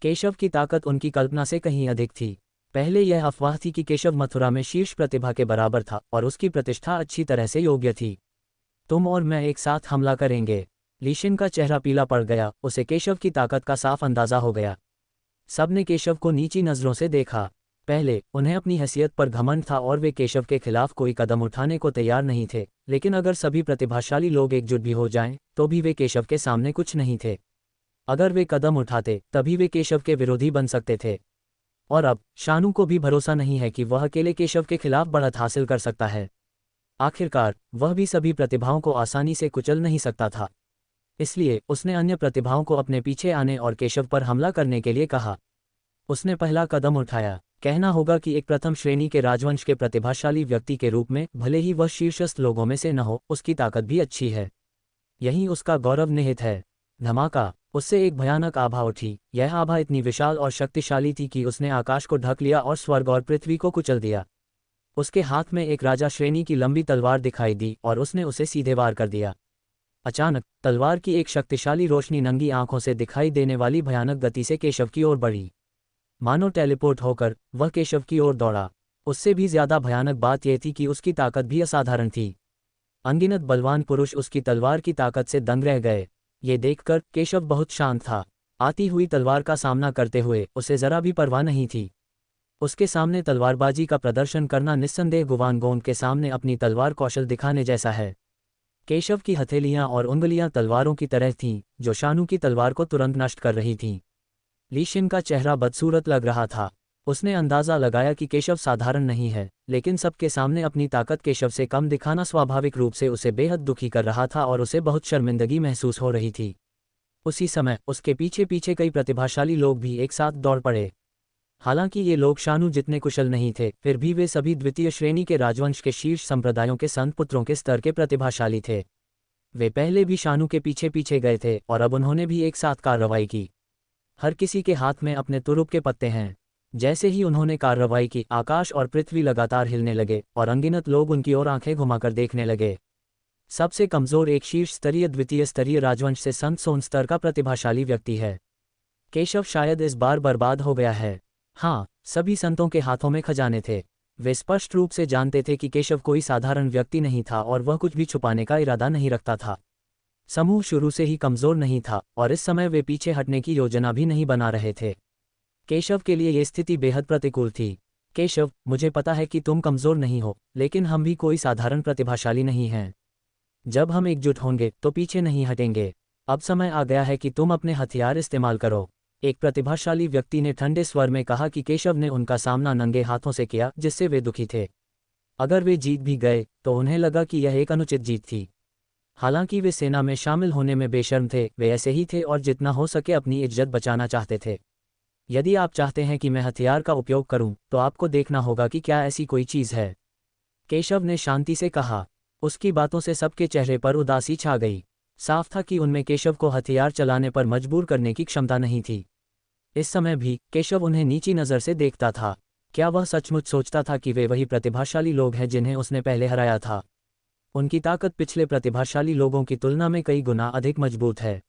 केशव की ताकत उनकी कल्पना से कहीं अधिक थी। पहले यह अफवाह थी कि केशव मथुरा में शीर्ष प्रतिभा के बराबर था और उसकी प्रतिष्ठा अच्छी तरह से योग्य थी। तुम और मैं एक साथ हमला करेंगे। लीशिन का चेहरा पीला पड़ गया, उसे केशव की ताकत का साफ अंदाजा हो गया। सबने केशव को नीची नजरों से देखा। पहले उन्हें अपनी हैसियत पर घमंड था और वे केशव के खिलाफ कोई कदम उठाने को तैयार नहीं थे, लेकिन अगर सभी प्रतिभाशाली लोग एकजुट भी हो जाएं, तो भी वे केशव के सामने कुछ नहीं थे। अगर वे कदम उठाते तभी वे केशव के विरोधी बन सकते थे। और अब शानू को भी भरोसा नहीं है कि वह अकेले केशव के खिलाफ बढ़त हासिल कर सकता है। आखिरकार वह भी सभी प्रतिभाओं को आसानी से कुचल नहीं सकता था। इसलिए उसने अन्य प्रतिभाओं को अपने पीछे आने और केशव पर हमला करने के लिए कहा। उसने पहला कदम उठाया। कहना होगा कि एक प्रथम श्रेणी के राजवंश के प्रतिभाशाली व्यक्ति के रूप में भले ही वह शीर्षस्थ लोगों में से न हो, उसकी ताकत भी अच्छी है। यही उसका गौरव निहित है। धमाका! उससे एक भयानक आभा उठी। यह आभा इतनी विशाल और शक्तिशाली थी कि उसने आकाश को ढक लिया और स्वर्ग और पृथ्वी को कुचल दिया। उसके हाथ में एक राजा श्रेणी की लंबी तलवार दिखाई दी और उसने उसे सीधे वार कर दिया। अचानक तलवार की एक शक्तिशाली रोशनी नंगी आंखों से दिखाई देने वाली भयानक गति से केशव की ओर बढ़ी। मानो टेलीपोर्ट होकर वह केशव की ओर दौड़ा। उससे भी ज्यादा भयानक बात यह थी कि उसकी ताकत भी असाधारण थी। अनगिनत बलवान पुरुष उसकी तलवार की ताकत से दंग रह गए। ये देखकर केशव बहुत शांत था। आती हुई तलवार का सामना करते हुए उसे जरा भी परवाह नहीं थी। उसके सामने तलवारबाजी का प्रदर्शन करना निस्संदेह गुवानगोंड के सामने अपनी तलवार कौशल दिखाने जैसा है। केशव की हथेलियां और उंगलियां तलवारों की तरह थीं, जो शानू की तलवार को तुरंत नष्ट कर रही थीं। लीशिन का चेहरा बदसूरत लग रहा था। उसने अंदाजा लगाया कि केशव साधारण नहीं है, लेकिन सबके सामने अपनी ताकत केशव से कम दिखाना स्वाभाविक रूप से उसे बेहद दुखी कर रहा था और उसे बहुत शर्मिंदगी महसूस हो रही थी। उसी समय उसके पीछे पीछे कई प्रतिभाशाली लोग भी एक साथ दौड़ पड़े। हालांकि ये लोग शानू जितने कुशल नहीं थे, फिर भी वे सभी द्वितीय श्रेणी के राजवंश के शीर्ष संप्रदायों के संत पुत्रों के स्तर के प्रतिभाशाली थे। वे पहले भी शानू के पीछे पीछे गए थे और अब उन्होंने भी एक साथ कार्रवाई की। हर किसी के हाथ में अपने तुरुप के पत्ते हैं। जैसे ही उन्होंने कार्रवाई की, आकाश और पृथ्वी लगातार हिलने लगे और अनगिनत लोग उनकी ओर आंखें घुमाकर देखने लगे। सबसे कमजोर एक शीर्ष स्तरीय द्वितीय स्तरीय राजवंश से संत सोन स्तर का प्रतिभाशाली व्यक्ति है। केशव शायद इस बार बर्बाद हो गया है। हाँ, सभी संतों के हाथों में खजाने थे। वे स्पष्ट रूप से जानते थे कि केशव कोई साधारण व्यक्ति नहीं था और वह कुछ भी छुपाने का इरादा नहीं रखता था। समूह शुरू से ही कमजोर नहीं था और इस समय वे पीछे हटने की योजना भी नहीं बना रहे थे। केशव के लिए यह स्थिति बेहद प्रतिकूल थी। केशव, मुझे पता है कि तुम कमजोर नहीं हो, लेकिन हम भी कोई साधारण प्रतिभाशाली नहीं हैं। जब हम एकजुट होंगे तो पीछे नहीं हटेंगे। अब समय आ गया है कि तुम अपने हथियार इस्तेमाल करो। एक प्रतिभाशाली व्यक्ति ने ठंडे स्वर में कहा कि केशव ने उनका सामना नंगे हाथों से किया, जिससे वे दुखी थे। अगर वे जीत भी गए तो उन्हें लगा कि यह एक अनुचित जीत थी। हालांकि वे सेना में शामिल होने में बेशर्म थे, वे ऐसे ही थे और जितना हो सके अपनी इज्जत बचाना चाहते थे। यदि आप चाहते हैं कि मैं हथियार का उपयोग करूं, तो आपको देखना होगा कि क्या ऐसी कोई चीज़ है। केशव ने शांति से कहा। उसकी बातों से सबके चेहरे पर उदासी छा गई। साफ था कि उनमें केशव को हथियार चलाने पर मजबूर करने की क्षमता नहीं थी। इस समय भी केशव उन्हें नीची नज़र से देखता था। क्या वह सचमुच सोचता था कि वे वही प्रतिभाशाली लोग हैं जिन्हें उसने पहले हराया था? उनकी ताकत पिछले प्रतिभाशाली लोगों की तुलना में कई गुना अधिक मजबूत है।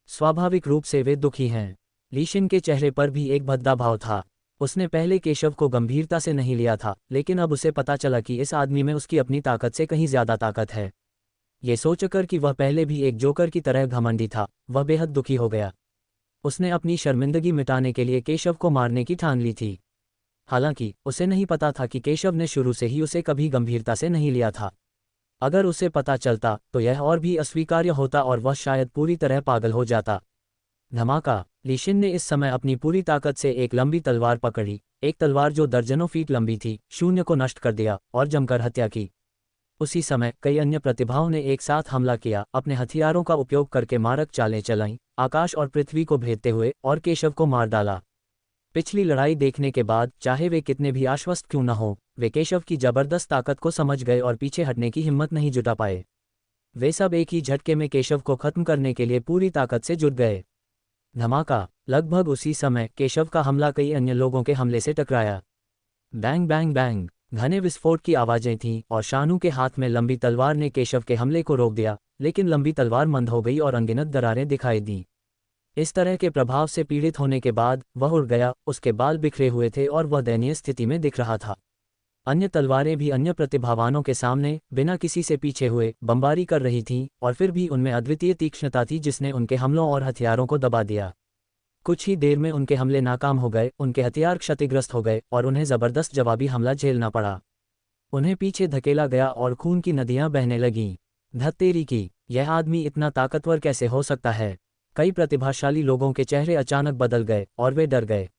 स्वाभाविक रूप से वे दुखी हैं। लीशिन के चेहरे पर भी एक भद्दा भाव था। उसने पहले केशव को गंभीरता से नहीं लिया था, लेकिन अब उसे पता चला कि इस आदमी में उसकी अपनी ताकत से कहीं ज्यादा ताकत है। ये सोचकर कि वह पहले भी एक जोकर की तरह घमंडी था, वह बेहद दुखी हो गया। उसने अपनी शर्मिंदगी मिटाने के लिए केशव को मारने की ठान ली थी। हालांकि उसे नहीं पता था कि केशव ने शुरू से ही उसे कभी गंभीरता से नहीं लिया था। अगर उसे पता चलता तो यह और भी अस्वीकार्य होता और वह शायद पूरी तरह पागल हो जाता। धमाका! लीशिन ने इस समय अपनी पूरी ताकत से एक लंबी तलवार पकड़ी, एक तलवार जो दर्जनों फीट लंबी थी, शून्य को नष्ट कर दिया और जमकर हत्या की। उसी समय कई अन्य प्रतिभाओं ने एक साथ हमला किया, अपने हथियारों का उपयोग करके मारक चालें चलाईं, आकाश और पृथ्वी को भेदते हुए, और केशव को मार डाला। पिछली लड़ाई देखने के बाद, चाहे वे कितने भी आश्वस्त क्यों न हो, वे केशव की जबरदस्त ताकत को समझ गए और पीछे हटने की हिम्मत नहीं जुटा पाए। वे सब एक ही झटके में केशव को खत्म करने के लिए पूरी ताकत से जुट गए। धमाका! लगभग उसी समय केशव का हमला कई अन्य लोगों के हमले से टकराया। Bang bang bang! घने विस्फोट की आवाजें थीं और शानू के हाथ में लंबी तलवार ने केशव के हमले को रोक दिया, लेकिन लंबी तलवार मंद हो गई और अनगिनत दरारें दिखाई दीं। इस तरह के प्रभाव से पीड़ित होने के बाद वह उड़ गया, उसके बाल बिखरे हुए थे और वह दयनीय स्थिति में दिख रहा था। अन्य तलवारें भी अन्य प्रतिभावानों के सामने बिना किसी से पीछे हुए बमबारी कर रही थीं, और फिर भी उनमें अद्वितीय तीक्ष्णता थी जिसने उनके हमलों और हथियारों को दबा दिया। कुछ ही देर में उनके हमले नाकाम हो गए, उनके हथियार क्षतिग्रस्त हो गए और उन्हें जबरदस्त जवाबी हमला झेलना पड़ा। उन्हें पीछे धकेला गया और खून की नदियां बहने लगीं। धत्तेरी की! यह आदमी इतना ताकतवर कैसे हो सकता है? कई प्रतिभाशाली लोगों के चेहरे अचानक बदल गए और वे डर गए।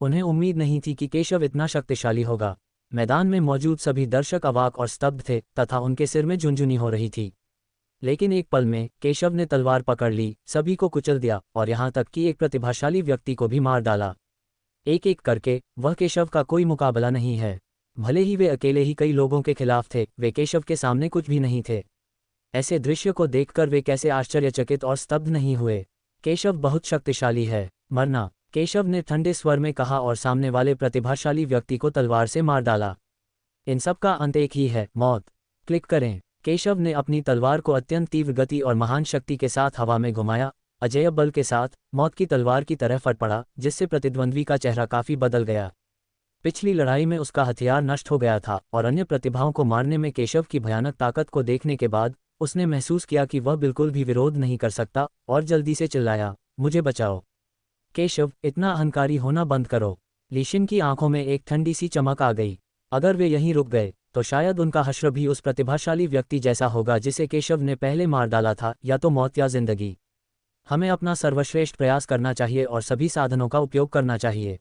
उन्हें उम्मीद नहीं थी कि केशव इतना शक्तिशाली होगा। मैदान में मौजूद सभी दर्शक अवाक और स्तब्ध थे तथा उनके सिर में झुनझुनी हो रही थी। लेकिन एक पल में केशव ने तलवार पकड़ ली, सभी को कुचल दिया और यहाँ तक कि एक प्रतिभाशाली व्यक्ति को भी मार डाला। एक एक करके वह केशव का कोई मुकाबला नहीं है। भले ही वे अकेले ही कई लोगों के खिलाफ थे, वे केशव के सामने कुछ भी नहीं थे। ऐसे दृश्य को देखकर वे कैसे आश्चर्यचकित और स्तब्ध नहीं हुए। केशव बहुत शक्तिशाली है। मरना! केशव ने ठंडे स्वर में कहा और सामने वाले प्रतिभाशाली व्यक्ति को तलवार से मार डाला। इन सब का अंत एक ही है, मौत। क्लिक करें। केशव ने अपनी तलवार को अत्यंत तीव्र गति और महान शक्ति के साथ हवा में घुमाया, अजेय बल के साथ, मौत की तलवार की तरह फट पड़ा, जिससे प्रतिद्वंद्वी का चेहरा काफी बदल गया। पिछली लड़ाई में उसका हथियार नष्ट हो गया था और अन्य प्रतिभाओं को मारने में केशव की भयानक ताकत को देखने के बाद उसने महसूस किया कि वह बिल्कुल भी विरोध नहीं कर सकता और जल्दी से चिल्लाया, मुझे बचाओ। केशव, इतना अहंकारी होना बंद करो। लीशिन की आंखों में एक ठंडी सी चमक आ गई। अगर वे यहीं रुक गए तो शायद उनका हश्र भी उस प्रतिभाशाली व्यक्ति जैसा होगा जिसे केशव ने पहले मार डाला था, या तो मौत या जिंदगी। हमें अपना सर्वश्रेष्ठ प्रयास करना चाहिए और सभी साधनों का उपयोग करना चाहिए।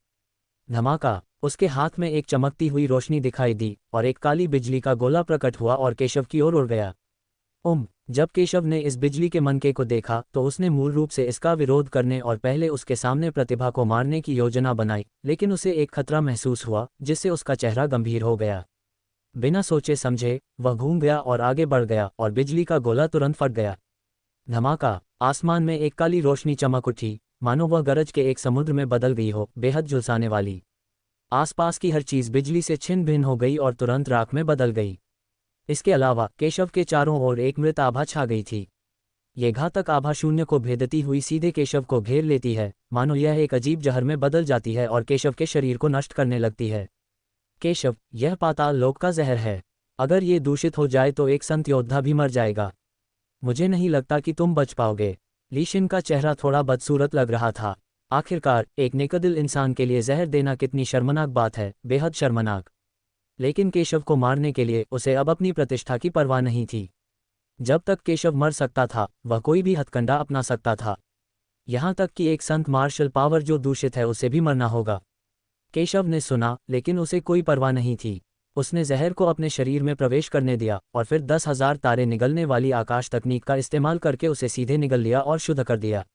धमाका! उसके हाथ में एक चमकती हुई रोशनी दिखाई दी और एक काली बिजली का गोला प्रकट हुआ और केशव की ओर उड़ गया। जब केशव ने इस बिजली के मनके को देखा तो उसने मूल रूप से इसका विरोध करने और पहले उसके सामने प्रतिभा को मारने की योजना बनाई, लेकिन उसे एक खतरा महसूस हुआ जिससे उसका चेहरा गंभीर हो गया। बिना सोचे समझे वह घूम गया और आगे बढ़ गया और बिजली का गोला तुरंत फट गया। धमाका! आसमान में एक काली रोशनी चमक उठी, मानो वह गरज के एक समुद्र में बदल गई हो, बेहद झुलसाने वाली। आसपास की हर चीज बिजली से छिन्न भिन्न हो गई और तुरंत राख में बदल गई। इसके अलावा केशव के चारों ओर एक मृत आभा छा गई थी। ये घातक आभा शून्य को भेदती हुई सीधे केशव को घेर लेती है, मानो यह एक अजीब जहर में बदल जाती है और केशव के शरीर को नष्ट करने लगती है। केशव, यह पाताल लोक का जहर है। अगर ये दूषित हो जाए तो एक संत योद्धा भी मर जाएगा। मुझे नहीं लगता कि तुम बच पाओगे। लीशिन का चेहरा थोड़ा बदसूरत लग रहा था। आखिरकार एक नेकदिल इंसान के लिए जहर देना कितनी शर्मनाक बात है, बेहद शर्मनाक। लेकिन केशव को मारने के लिए उसे अब अपनी प्रतिष्ठा की परवाह नहीं थी। जब तक केशव मर सकता था वह कोई भी हथकंडा अपना सकता था, यहाँ तक कि एक संत मार्शल पावर जो दूषित है उसे भी मरना होगा। केशव ने सुना, लेकिन उसे कोई परवाह नहीं थी। उसने जहर को अपने शरीर में प्रवेश करने दिया और फिर 10,000 तारे निगलने वाली आकाश तकनीक का इस्तेमाल करके उसे सीधे निगल लिया और शुद्ध कर दिया।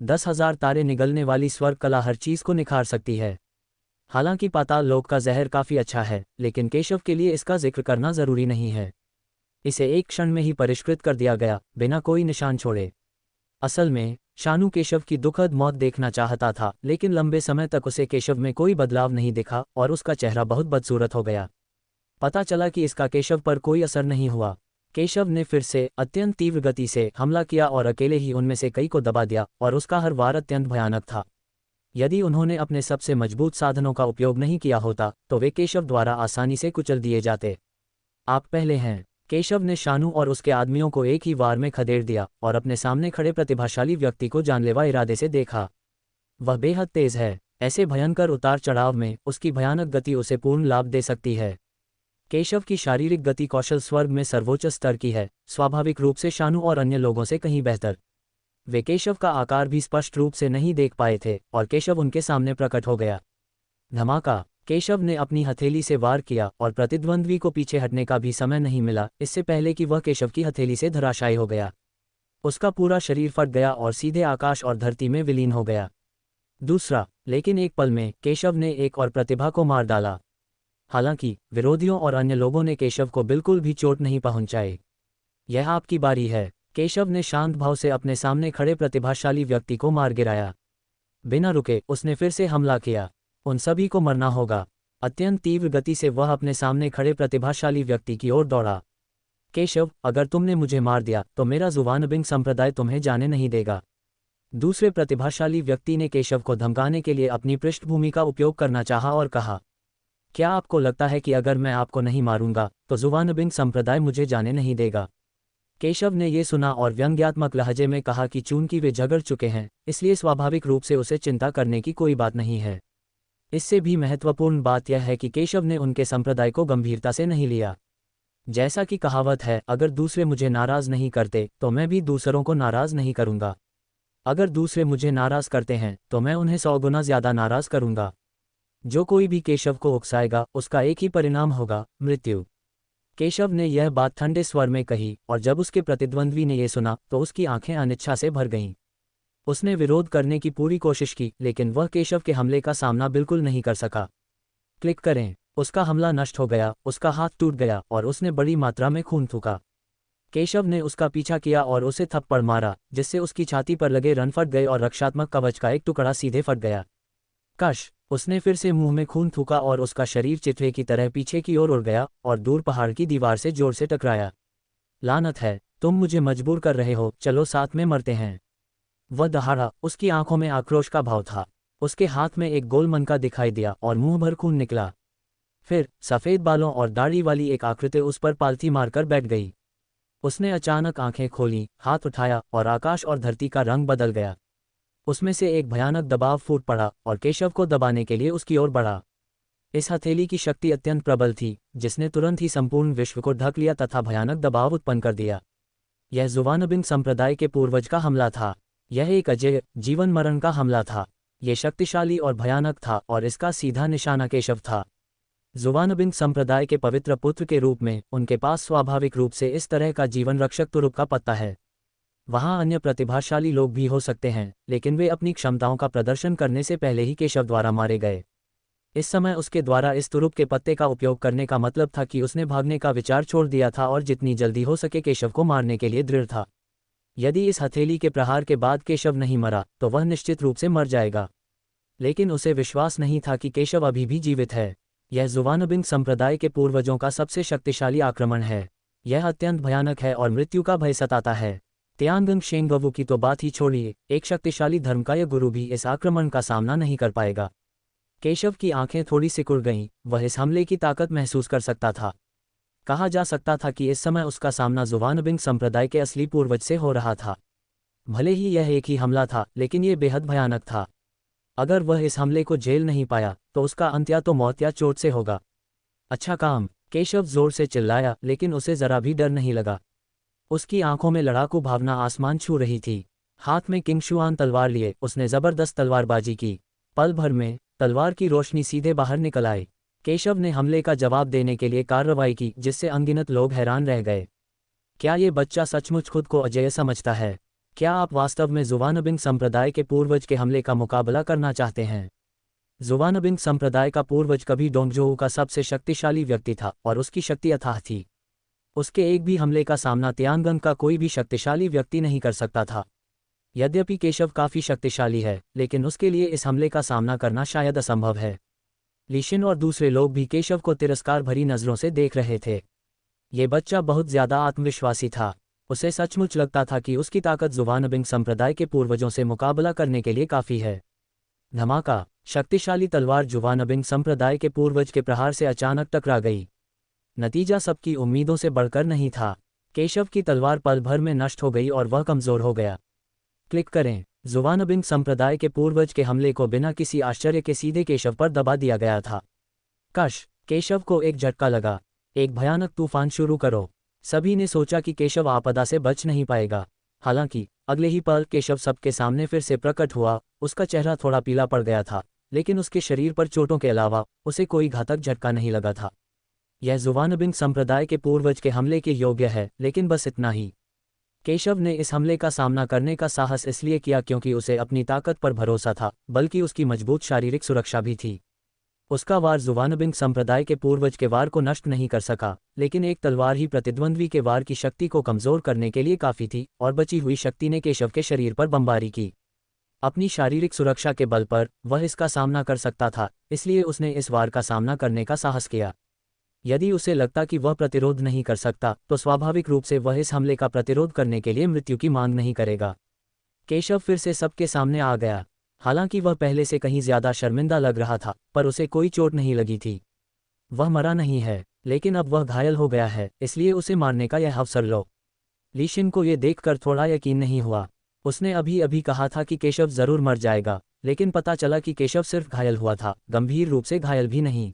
10,000 तारे निगलने वाली स्वर्ग कला हर चीज को निखार सकती है। हालांकि पाताल लोक का जहर काफी अच्छा है, लेकिन केशव के लिए इसका जिक्र करना जरूरी नहीं है। इसे एक क्षण में ही परिष्कृत कर दिया गया, बिना कोई निशान छोड़े। असल में शानू केशव की दुखद मौत देखना चाहता था, लेकिन लंबे समय तक उसे केशव में कोई बदलाव नहीं दिखा और उसका चेहरा बहुत बदसूरत हो गया। पता चला कि इसका केशव पर कोई असर नहीं हुआ। केशव ने फिर से अत्यंत तीव्र गति से हमला किया और अकेले ही उनमें से कई को दबा दिया, और उसका हर वार अत्यंत भयानक था। यदि उन्होंने अपने सबसे मजबूत साधनों का उपयोग नहीं किया होता तो वे केशव द्वारा आसानी से कुचल दिए जाते। आप पहले हैं। केशव ने शानू और उसके आदमियों को एक ही वार में खदेड़ दिया और अपने सामने खड़े प्रतिभाशाली व्यक्ति को जानलेवा इरादे से देखा। वह बेहद तेज है। ऐसे भयंकर उतार चढ़ाव में उसकी भयानक गति उसे पूर्ण लाभ दे सकती है। केशव की शारीरिक गति कौशल स्वर्ग में सर्वोच्च स्तर की है, स्वाभाविक रूप से शानू और अन्य लोगों से कहीं बेहतर। वे केशव का आकार भी स्पष्ट रूप से नहीं देख पाए थे और केशव उनके सामने प्रकट हो गया। धमाका! केशव ने अपनी हथेली से वार किया और प्रतिद्वंद्वी को पीछे हटने का भी समय नहीं मिला, इससे पहले कि वह केशव की हथेली से धराशायी हो गया। उसका पूरा शरीर फट गया और सीधे आकाश और धरती में विलीन हो गया। दूसरा, लेकिन एक पल में केशव ने एक और प्रतिभा को मार डाला। हालांकि विरोधियों और अन्य लोगों ने केशव को बिल्कुल भी चोट नहीं पहुंचाई। यह आपकी बारी है। केशव ने शांत भाव से अपने सामने खड़े प्रतिभाशाली व्यक्ति को मार गिराया। बिना रुके उसने फिर से हमला किया। उन सभी को मरना होगा। अत्यंत तीव्र गति से वह अपने सामने खड़े प्रतिभाशाली व्यक्ति की ओर दौड़ा। केशव, अगर तुमने मुझे मार दिया तो मेरा जुवानबिंग संप्रदाय तुम्हें जाने नहीं देगा। दूसरे प्रतिभाशाली व्यक्ति ने केशव को धमकाने के लिए अपनी पृष्ठभूमि का उपयोग करना चाहा और कहा, क्या आपको लगता है कि अगर मैं आपको नहीं मारूंगा तो जुवानबिंग संप्रदाय मुझे जाने नहीं देगा? केशव ने यह सुना और व्यंग्यात्मक लहजे में कहा कि चूंकि वे झगड़ चुके हैं, इसलिए स्वाभाविक रूप से उसे चिंता करने की कोई बात नहीं है। इससे भी महत्वपूर्ण बात यह है कि केशव ने उनके संप्रदाय को गंभीरता से नहीं लिया। जैसा कि कहावत है, अगर दूसरे मुझे नाराज नहीं करते तो मैं भी दूसरों को नाराज नहीं करूंगा। अगर दूसरे मुझे नाराज करते हैं तो मैं उन्हें 100 गुना ज्यादा नाराज करूंगा। जो कोई भी केशव को उकसाएगा उसका एक ही परिणाम होगा, मृत्यु। केशव ने यह बात ठंडे स्वर में कही और जब उसके प्रतिद्वंद्वी ने यह सुना तो उसकी आंखें अनिच्छा से भर गईं। उसने विरोध करने की पूरी कोशिश की, लेकिन वह केशव के हमले का सामना बिल्कुल नहीं कर सका। क्लिक करें। उसका हमला नष्ट हो गया, उसका हाथ टूट गया और उसने बड़ी मात्रा में खून थूका। केशव ने उसका पीछा किया और उसे थप्पड़ मारा, जिससे उसकी छाती पर लगे रन फट गए और रक्षात्मक कवच का एक टुकड़ा सीधे फट गया। कश! उसने फिर से मुंह में खून थूका और उसका शरीर चितवे की तरह पीछे की ओर उड़ गया और दूर पहाड़ की दीवार से जोर से टकराया। लानत है, तुम मुझे मजबूर कर रहे हो, चलो साथ में मरते हैं। वह दहाड़ा। उसकी आंखों में आक्रोश का भाव था। उसके हाथ में एक गोल मनका दिखाई दिया और मुंह भर खून निकला। फिर सफेद बालों और दाढ़ी वाली एक आकृति उस पर पालथी मारकर बैठ गई। उसने अचानक आंखें खोलीं, हाथ उठाया और आकाश और धरती का रंग बदल गया। उसमें से एक भयानक दबाव फूट पड़ा और केशव को दबाने के लिए उसकी ओर बढ़ा। इस हथेली की शक्ति अत्यंत प्रबल थी, जिसने तुरंत ही संपूर्ण विश्व को ढक लिया तथा भयानक दबाव उत्पन्न कर दिया। यह जुवानबिंग संप्रदाय के पूर्वज का हमला था। यह एक अजय जीवन मरण का हमला था। यह शक्तिशाली और भयानक था और इसका सीधा निशाना केशव था। जुवानबिंग संप्रदाय के पवित्र पुत्र के रूप में उनके पास स्वाभाविक रूप से इस तरह का जीवन रक्षक तुरुप का पत्ता है। वहाँ अन्य प्रतिभाशाली लोग भी हो सकते हैं, लेकिन वे अपनी क्षमताओं का प्रदर्शन करने से पहले ही केशव द्वारा मारे गए। इस समय उसके द्वारा इस तुरुप के पत्ते का उपयोग करने का मतलब था कि उसने भागने का विचार छोड़ दिया था और जितनी जल्दी हो सके केशव को मारने के लिए दृढ़ था। यदि इस हथेली के प्रहार के बाद केशव नहीं मरा तो वह निश्चित रूप से मर जाएगा। लेकिन उसे विश्वास नहीं था कि केशव अभी भी जीवित है। यह जुवानबिंग संप्रदाय के पूर्वजों का सबसे शक्तिशाली आक्रमण है। यह अत्यंत भयानक है और मृत्यु का भय सताता है। त्यानगंग शेंगवू की तो बात ही छोड़िए, एक शक्तिशाली धर्म का यह गुरु भी इस आक्रमण का सामना नहीं कर पाएगा। केशव की आंखें थोड़ी सिकुड़ गईं, वह इस हमले की ताकत महसूस कर सकता था। कहा जा सकता था कि इस समय उसका सामना जुवानबिंग संप्रदाय के असली पूर्वज से हो रहा था। भले ही यह एक ही हमला था, लेकिन यह बेहद भयानक था। अगर वह इस हमले को झेल नहीं पाया तो उसका अंत या तो मौत या चोट से होगा। अच्छा काम! केशव जोर से चिल्लाया, लेकिन उसे जरा भी डर नहीं लगा। उसकी आंखों में लड़ाकू भावना आसमान छू रही थी। हाथ में किंगशुआन तलवार लिए उसने जबरदस्त तलवारबाजी की। पल भर में तलवार की रोशनी सीधे बाहर निकल आई। केशव ने हमले का जवाब देने के लिए कार्रवाई की, जिससे अनगिनत लोग हैरान रह गए। क्या ये बच्चा सचमुच खुद को अजेय समझता है? क्या आप वास्तव में ज़ुवानबिंग संप्रदाय के पूर्वज के हमले का मुकाबला करना चाहते हैं? ज़ुवानबिंग संप्रदाय का पूर्वज कभी डोंगजोऊ का सबसे शक्तिशाली व्यक्ति था और उसकी शक्ति अथाह थी। उसके एक भी हमले का सामना तियानगंग का कोई भी शक्तिशाली व्यक्ति नहीं कर सकता था। यद्यपि केशव काफ़ी शक्तिशाली है, लेकिन उसके लिए इस हमले का सामना करना शायद असंभव है। लीशिन और दूसरे लोग भी केशव को तिरस्कार भरी नज़रों से देख रहे थे। ये बच्चा बहुत ज़्यादा आत्मविश्वासी था। उसे सचमुच लगता था कि उसकी ताकत ज़ुवानबिंग संप्रदाय के पूर्वजों से मुकाबला करने के लिए काफ़ी है। धमाका! शक्तिशाली तलवार ज़ुवानबिंग संप्रदाय के पूर्वज के प्रहार से अचानक टकरा गई। नतीजा सबकी उम्मीदों से बढ़कर नहीं था। केशव की तलवार पल भर में नष्ट हो गई और वह कमज़ोर हो गया। क्लिक करें। ज़ुवानबिंग संप्रदाय के पूर्वज के हमले को बिना किसी आश्चर्य के सीधे केशव पर दबा दिया गया था। केशव को एक झटका लगा। एक भयानक तूफान शुरू करो। सभी ने सोचा कि केशव आपदा से बच नहीं पाएगा। हालांकि अगले ही पल केशव सबके सामने फिर से प्रकट हुआ। उसका चेहरा थोड़ा पीला पड़ गया था, लेकिन उसके शरीर पर चोटों के अलावा उसे कोई घातक झटका नहीं लगा था। यह ज़ुवानबिंग संप्रदाय के पूर्वज के हमले के योग्य है, लेकिन बस इतना ही। केशव ने इस हमले का सामना करने का साहस इसलिए किया क्योंकि उसे अपनी ताकत पर भरोसा था, बल्कि उसकी मजबूत शारीरिक सुरक्षा भी थी। उसका वार ज़ुवानबिंग संप्रदाय के पूर्वज के वार को नष्ट नहीं कर सका, लेकिन एक तलवार ही प्रतिद्वंद्वी के वार की शक्ति को कमज़ोर करने के लिए काफ़ी थी, और बची हुई शक्ति ने केशव के शरीर पर बमबारी की। अपनी शारीरिक सुरक्षा के बल पर वह इसका सामना कर सकता था, इसलिए उसने इस वार का सामना करने का साहस किया। यदि उसे लगता कि वह प्रतिरोध नहीं कर सकता, तो स्वाभाविक रूप से वह इस हमले का प्रतिरोध करने के लिए मृत्यु की मांग नहीं करेगा। केशव फिर से सबके सामने आ गया। हालांकि वह पहले से कहीं ज्यादा शर्मिंदा लग रहा था, पर उसे कोई चोट नहीं लगी थी। वह मरा नहीं है, लेकिन अब वह घायल हो गया है, इसलिए उसे मारने का यह अवसर लो। लीशिन को ये देखकर थोड़ा यकीन नहीं हुआ। उसने अभी अभी कहा था कि केशव जरूर मर जाएगा, लेकिन पता चला कि केशव सिर्फ घायल हुआ था, गंभीर रूप से घायल भी नहीं।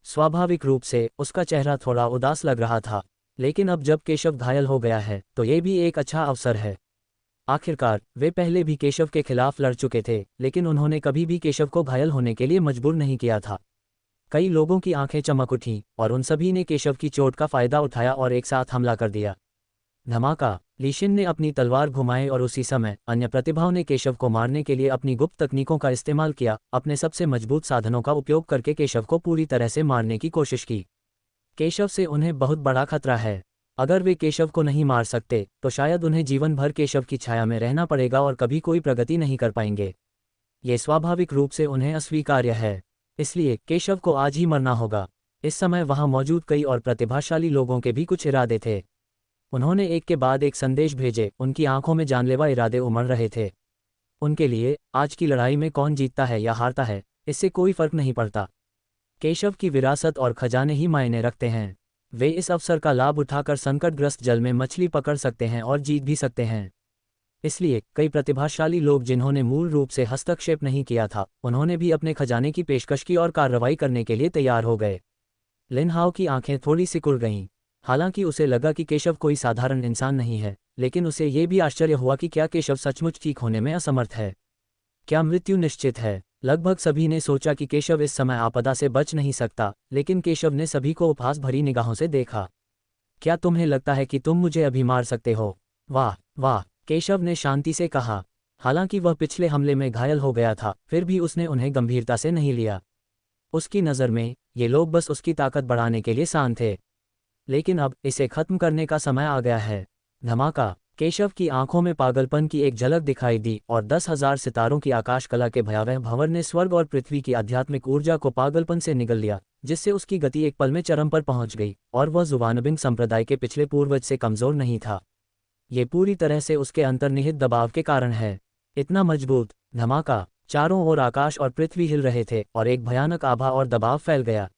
स्वाभाविक रूप से उसका चेहरा थोड़ा उदास लग रहा था, लेकिन अब जब केशव घायल हो गया है तो ये भी एक अच्छा अवसर है। आखिरकार वे पहले भी केशव के खिलाफ लड़ चुके थे, लेकिन उन्होंने कभी भी केशव को घायल होने के लिए मजबूर नहीं किया था। कई लोगों की आंखें चमक उठीं और उन सभी ने केशव की चोट का फायदा उठाया और एक साथ हमला कर दिया। धमाका! लीशिन ने अपनी तलवार घुमाई और उसी समय अन्य प्रतिभाओं ने केशव को मारने के लिए अपनी गुप्त तकनीकों का इस्तेमाल किया। अपने सबसे मजबूत साधनों का उपयोग करके केशव को पूरी तरह से मारने की कोशिश की। केशव से उन्हें बहुत बड़ा खतरा है। अगर वे केशव को नहीं मार सकते तो शायद उन्हें जीवन भर केशव की छाया में रहना पड़ेगा और कभी कोई प्रगति नहीं कर पाएंगे। ये स्वाभाविक रूप से उन्हें अस्वीकार्य है, इसलिए केशव को आज ही मरना होगा। इस समय वहां मौजूद कई और प्रतिभाशाली लोगों के भी कुछ इरादे थे। उन्होंने एक के बाद एक संदेश भेजे। उनकी आंखों में जानलेवा इरादे उमड़ रहे थे। उनके लिए आज की लड़ाई में कौन जीतता है या हारता है, इससे कोई फर्क नहीं पड़ता। केशव की विरासत और खजाने ही मायने रखते हैं। वे इस अवसर का लाभ उठाकर संकटग्रस्त जल में मछली पकड़ सकते हैं और जीत भी सकते हैं। इसलिए कई प्रतिभाशाली लोग जिन्होंने मूल रूप से हस्तक्षेप नहीं किया था, उन्होंने भी अपने खजाने की पेशकश की और कार्रवाई करने के लिए तैयार हो गए। लिन हाओ की आंखें थोड़ी सिकुड़ गईं। हालांकि उसे लगा कि केशव कोई साधारण इंसान नहीं है, लेकिन उसे ये भी आश्चर्य हुआ कि क्या केशव सचमुच ठीक होने में असमर्थ है। क्या मृत्यु निश्चित है? लगभग सभी ने सोचा कि केशव इस समय आपदा से बच नहीं सकता, लेकिन केशव ने सभी को उपहास भरी निगाहों से देखा। क्या तुम्हें लगता है कि तुम मुझे अभी मार सकते हो? वाह वाह, केशव ने शांति से कहा। हालांकि वह पिछले हमले में घायल हो गया था, फिर भी उसने उन्हें गंभीरता से नहीं लिया। उसकी नज़र में ये लोग बस उसकी ताकत बढ़ाने के लिए शांत थे। लेकिन अब इसे खत्म करने का समय आ गया है। धमाका! केशव की आंखों में पागलपन की एक झलक दिखाई दी और 10,000 सितारों की आकाश कला के भयावह भंवर ने स्वर्ग और पृथ्वी की आध्यात्मिक ऊर्जा को पागलपन से निगल लिया, जिससे उसकी गति एक पल में चरम पर पहुंच गई और वह ज़ुवानबिंग संप्रदाय के पिछले पूर्वज से कमज़ोर नहीं था। ये पूरी तरह से उसके अंतर्निहित दबाव के कारण है। इतना मजबूत। धमाका! चारों ओर आकाश और पृथ्वी हिल रहे थे और एक भयानक आभा और दबाव फैल गया।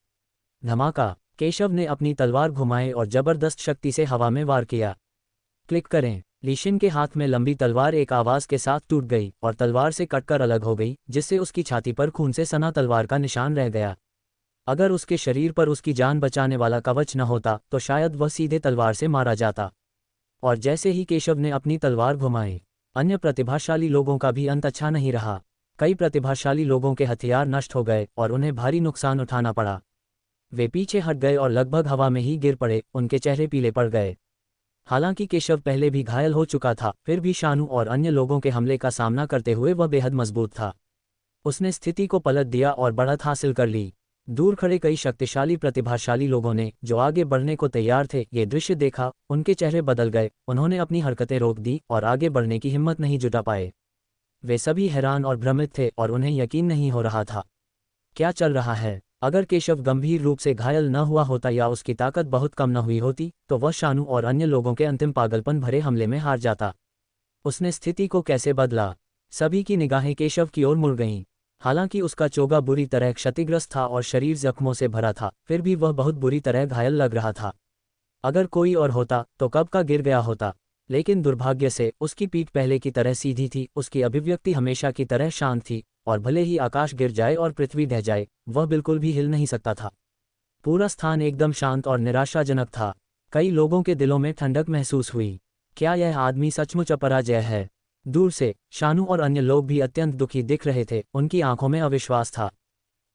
धमाका! केशव ने अपनी तलवार घुमाई और जबरदस्त शक्ति से हवा में वार किया। क्लिक करें। लीशिन के हाथ में लंबी तलवार एक आवाज के साथ टूट गई और तलवार से कटकर अलग हो गई, जिससे उसकी छाती पर खून से सना तलवार का निशान रह गया। अगर उसके शरीर पर उसकी जान बचाने वाला कवच न होता तो शायद वह सीधे तलवार से मारा जाता। और जैसे ही केशव ने अपनी तलवार घुमाई, अन्य प्रतिभाशाली लोगों का भी अंत अच्छा नहीं रहा। कई प्रतिभाशाली लोगों के हथियार नष्ट हो गए और उन्हें भारी नुकसान उठाना पड़ा। वे पीछे हट गए और लगभग हवा में ही गिर पड़े। उनके चेहरे पीले पड़ गए। हालांकि केशव पहले भी घायल हो चुका था, फिर भी शानू और अन्य लोगों के हमले का सामना करते हुए वह बेहद मजबूत था। उसने स्थिति को पलट दिया और बढ़त हासिल कर ली। दूर खड़े कई शक्तिशाली प्रतिभाशाली लोगों ने, जो आगे बढ़ने को तैयार थे, ये दृश्य देखा। उनके चेहरे बदल गए, उन्होंने अपनी हरकतें रोक दी और आगे बढ़ने की हिम्मत नहीं जुटा पाए। वे सभी हैरान और भ्रमित थे और उन्हें यकीन नहीं हो रहा था क्या चल रहा है। अगर केशव गंभीर रूप से घायल न हुआ होता या उसकी ताकत बहुत कम न हुई होती, तो वह शानू और अन्य लोगों के अंतिम पागलपन भरे हमले में हार जाता। उसने स्थिति को कैसे बदला? सभी की निगाहें केशव की ओर मुड़ गईं। हालांकि उसका चोगा बुरी तरह क्षतिग्रस्त था और शरीर जख्मों से भरा था, फिर भी वह बहुत बुरी तरह घायल लग रहा था। अगर कोई और होता तो कब का गिर गया होता, लेकिन दुर्भाग्य से उसकी पीठ पहले की तरह सीधी थी, उसकी अभिव्यक्ति हमेशा की तरह शांत थी, और भले ही आकाश गिर जाए और पृथ्वी ढह जाए, वह बिल्कुल भी हिल नहीं सकता था। पूरा स्थान एकदम शांत और निराशाजनक था। कई लोगों के दिलों में ठंडक महसूस हुई। क्या यह आदमी सचमुच अपराजय है? दूर से शानू और अन्य लोग भी अत्यंत दुखी दिख रहे थे, उनकी आंखों में अविश्वास था।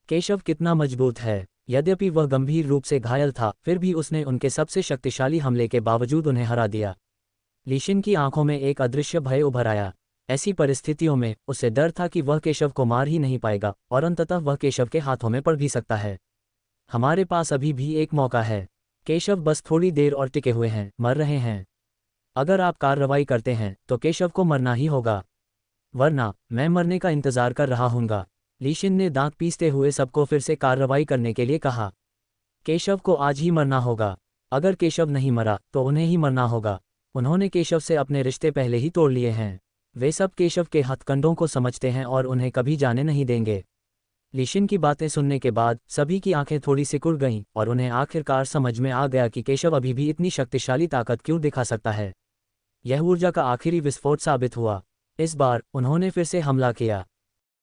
केशव कितना मजबूत है! यद्यपि वह गंभीर रूप से घायल था, फिर भी उसने उनके सबसे शक्तिशाली हमले के बावजूद उन्हें हरा दिया। लीशिन की आंखों में एक अदृश्य भय उभर आया। ऐसी परिस्थितियों में उसे डर था कि वह केशव को मार ही नहीं पाएगा और अंततः वह केशव के हाथों में पड़ भी सकता है। हमारे पास अभी भी एक मौका है। केशव बस थोड़ी देर और टिके हुए हैं, मर रहे हैं। अगर आप कार्रवाई करते हैं तो केशव को मरना ही होगा, वरना मैं मरने का इंतजार कर रहा हूँगा। लीशिन ने दांत पीसते हुए सबको फिर से कार्रवाई करने के लिए कहा। केशव को आज ही मरना होगा। अगर केशव नहीं मरा तो उन्हें ही मरना होगा। उन्होंने केशव से अपने रिश्ते पहले ही तोड़ लिए हैं। वे सब केशव के हथकंडों को समझते हैं और उन्हें कभी जाने नहीं देंगे। लीशिन की बातें सुनने के बाद सभी की आंखें थोड़ी सिकुड़ गईं और उन्हें आखिरकार समझ में आ गया कि केशव अभी भी इतनी शक्तिशाली ताकत क्यों दिखा सकता है। यह ऊर्जा का आखिरी विस्फोट साबित हुआ। इस बार उन्होंने फिर से हमला किया।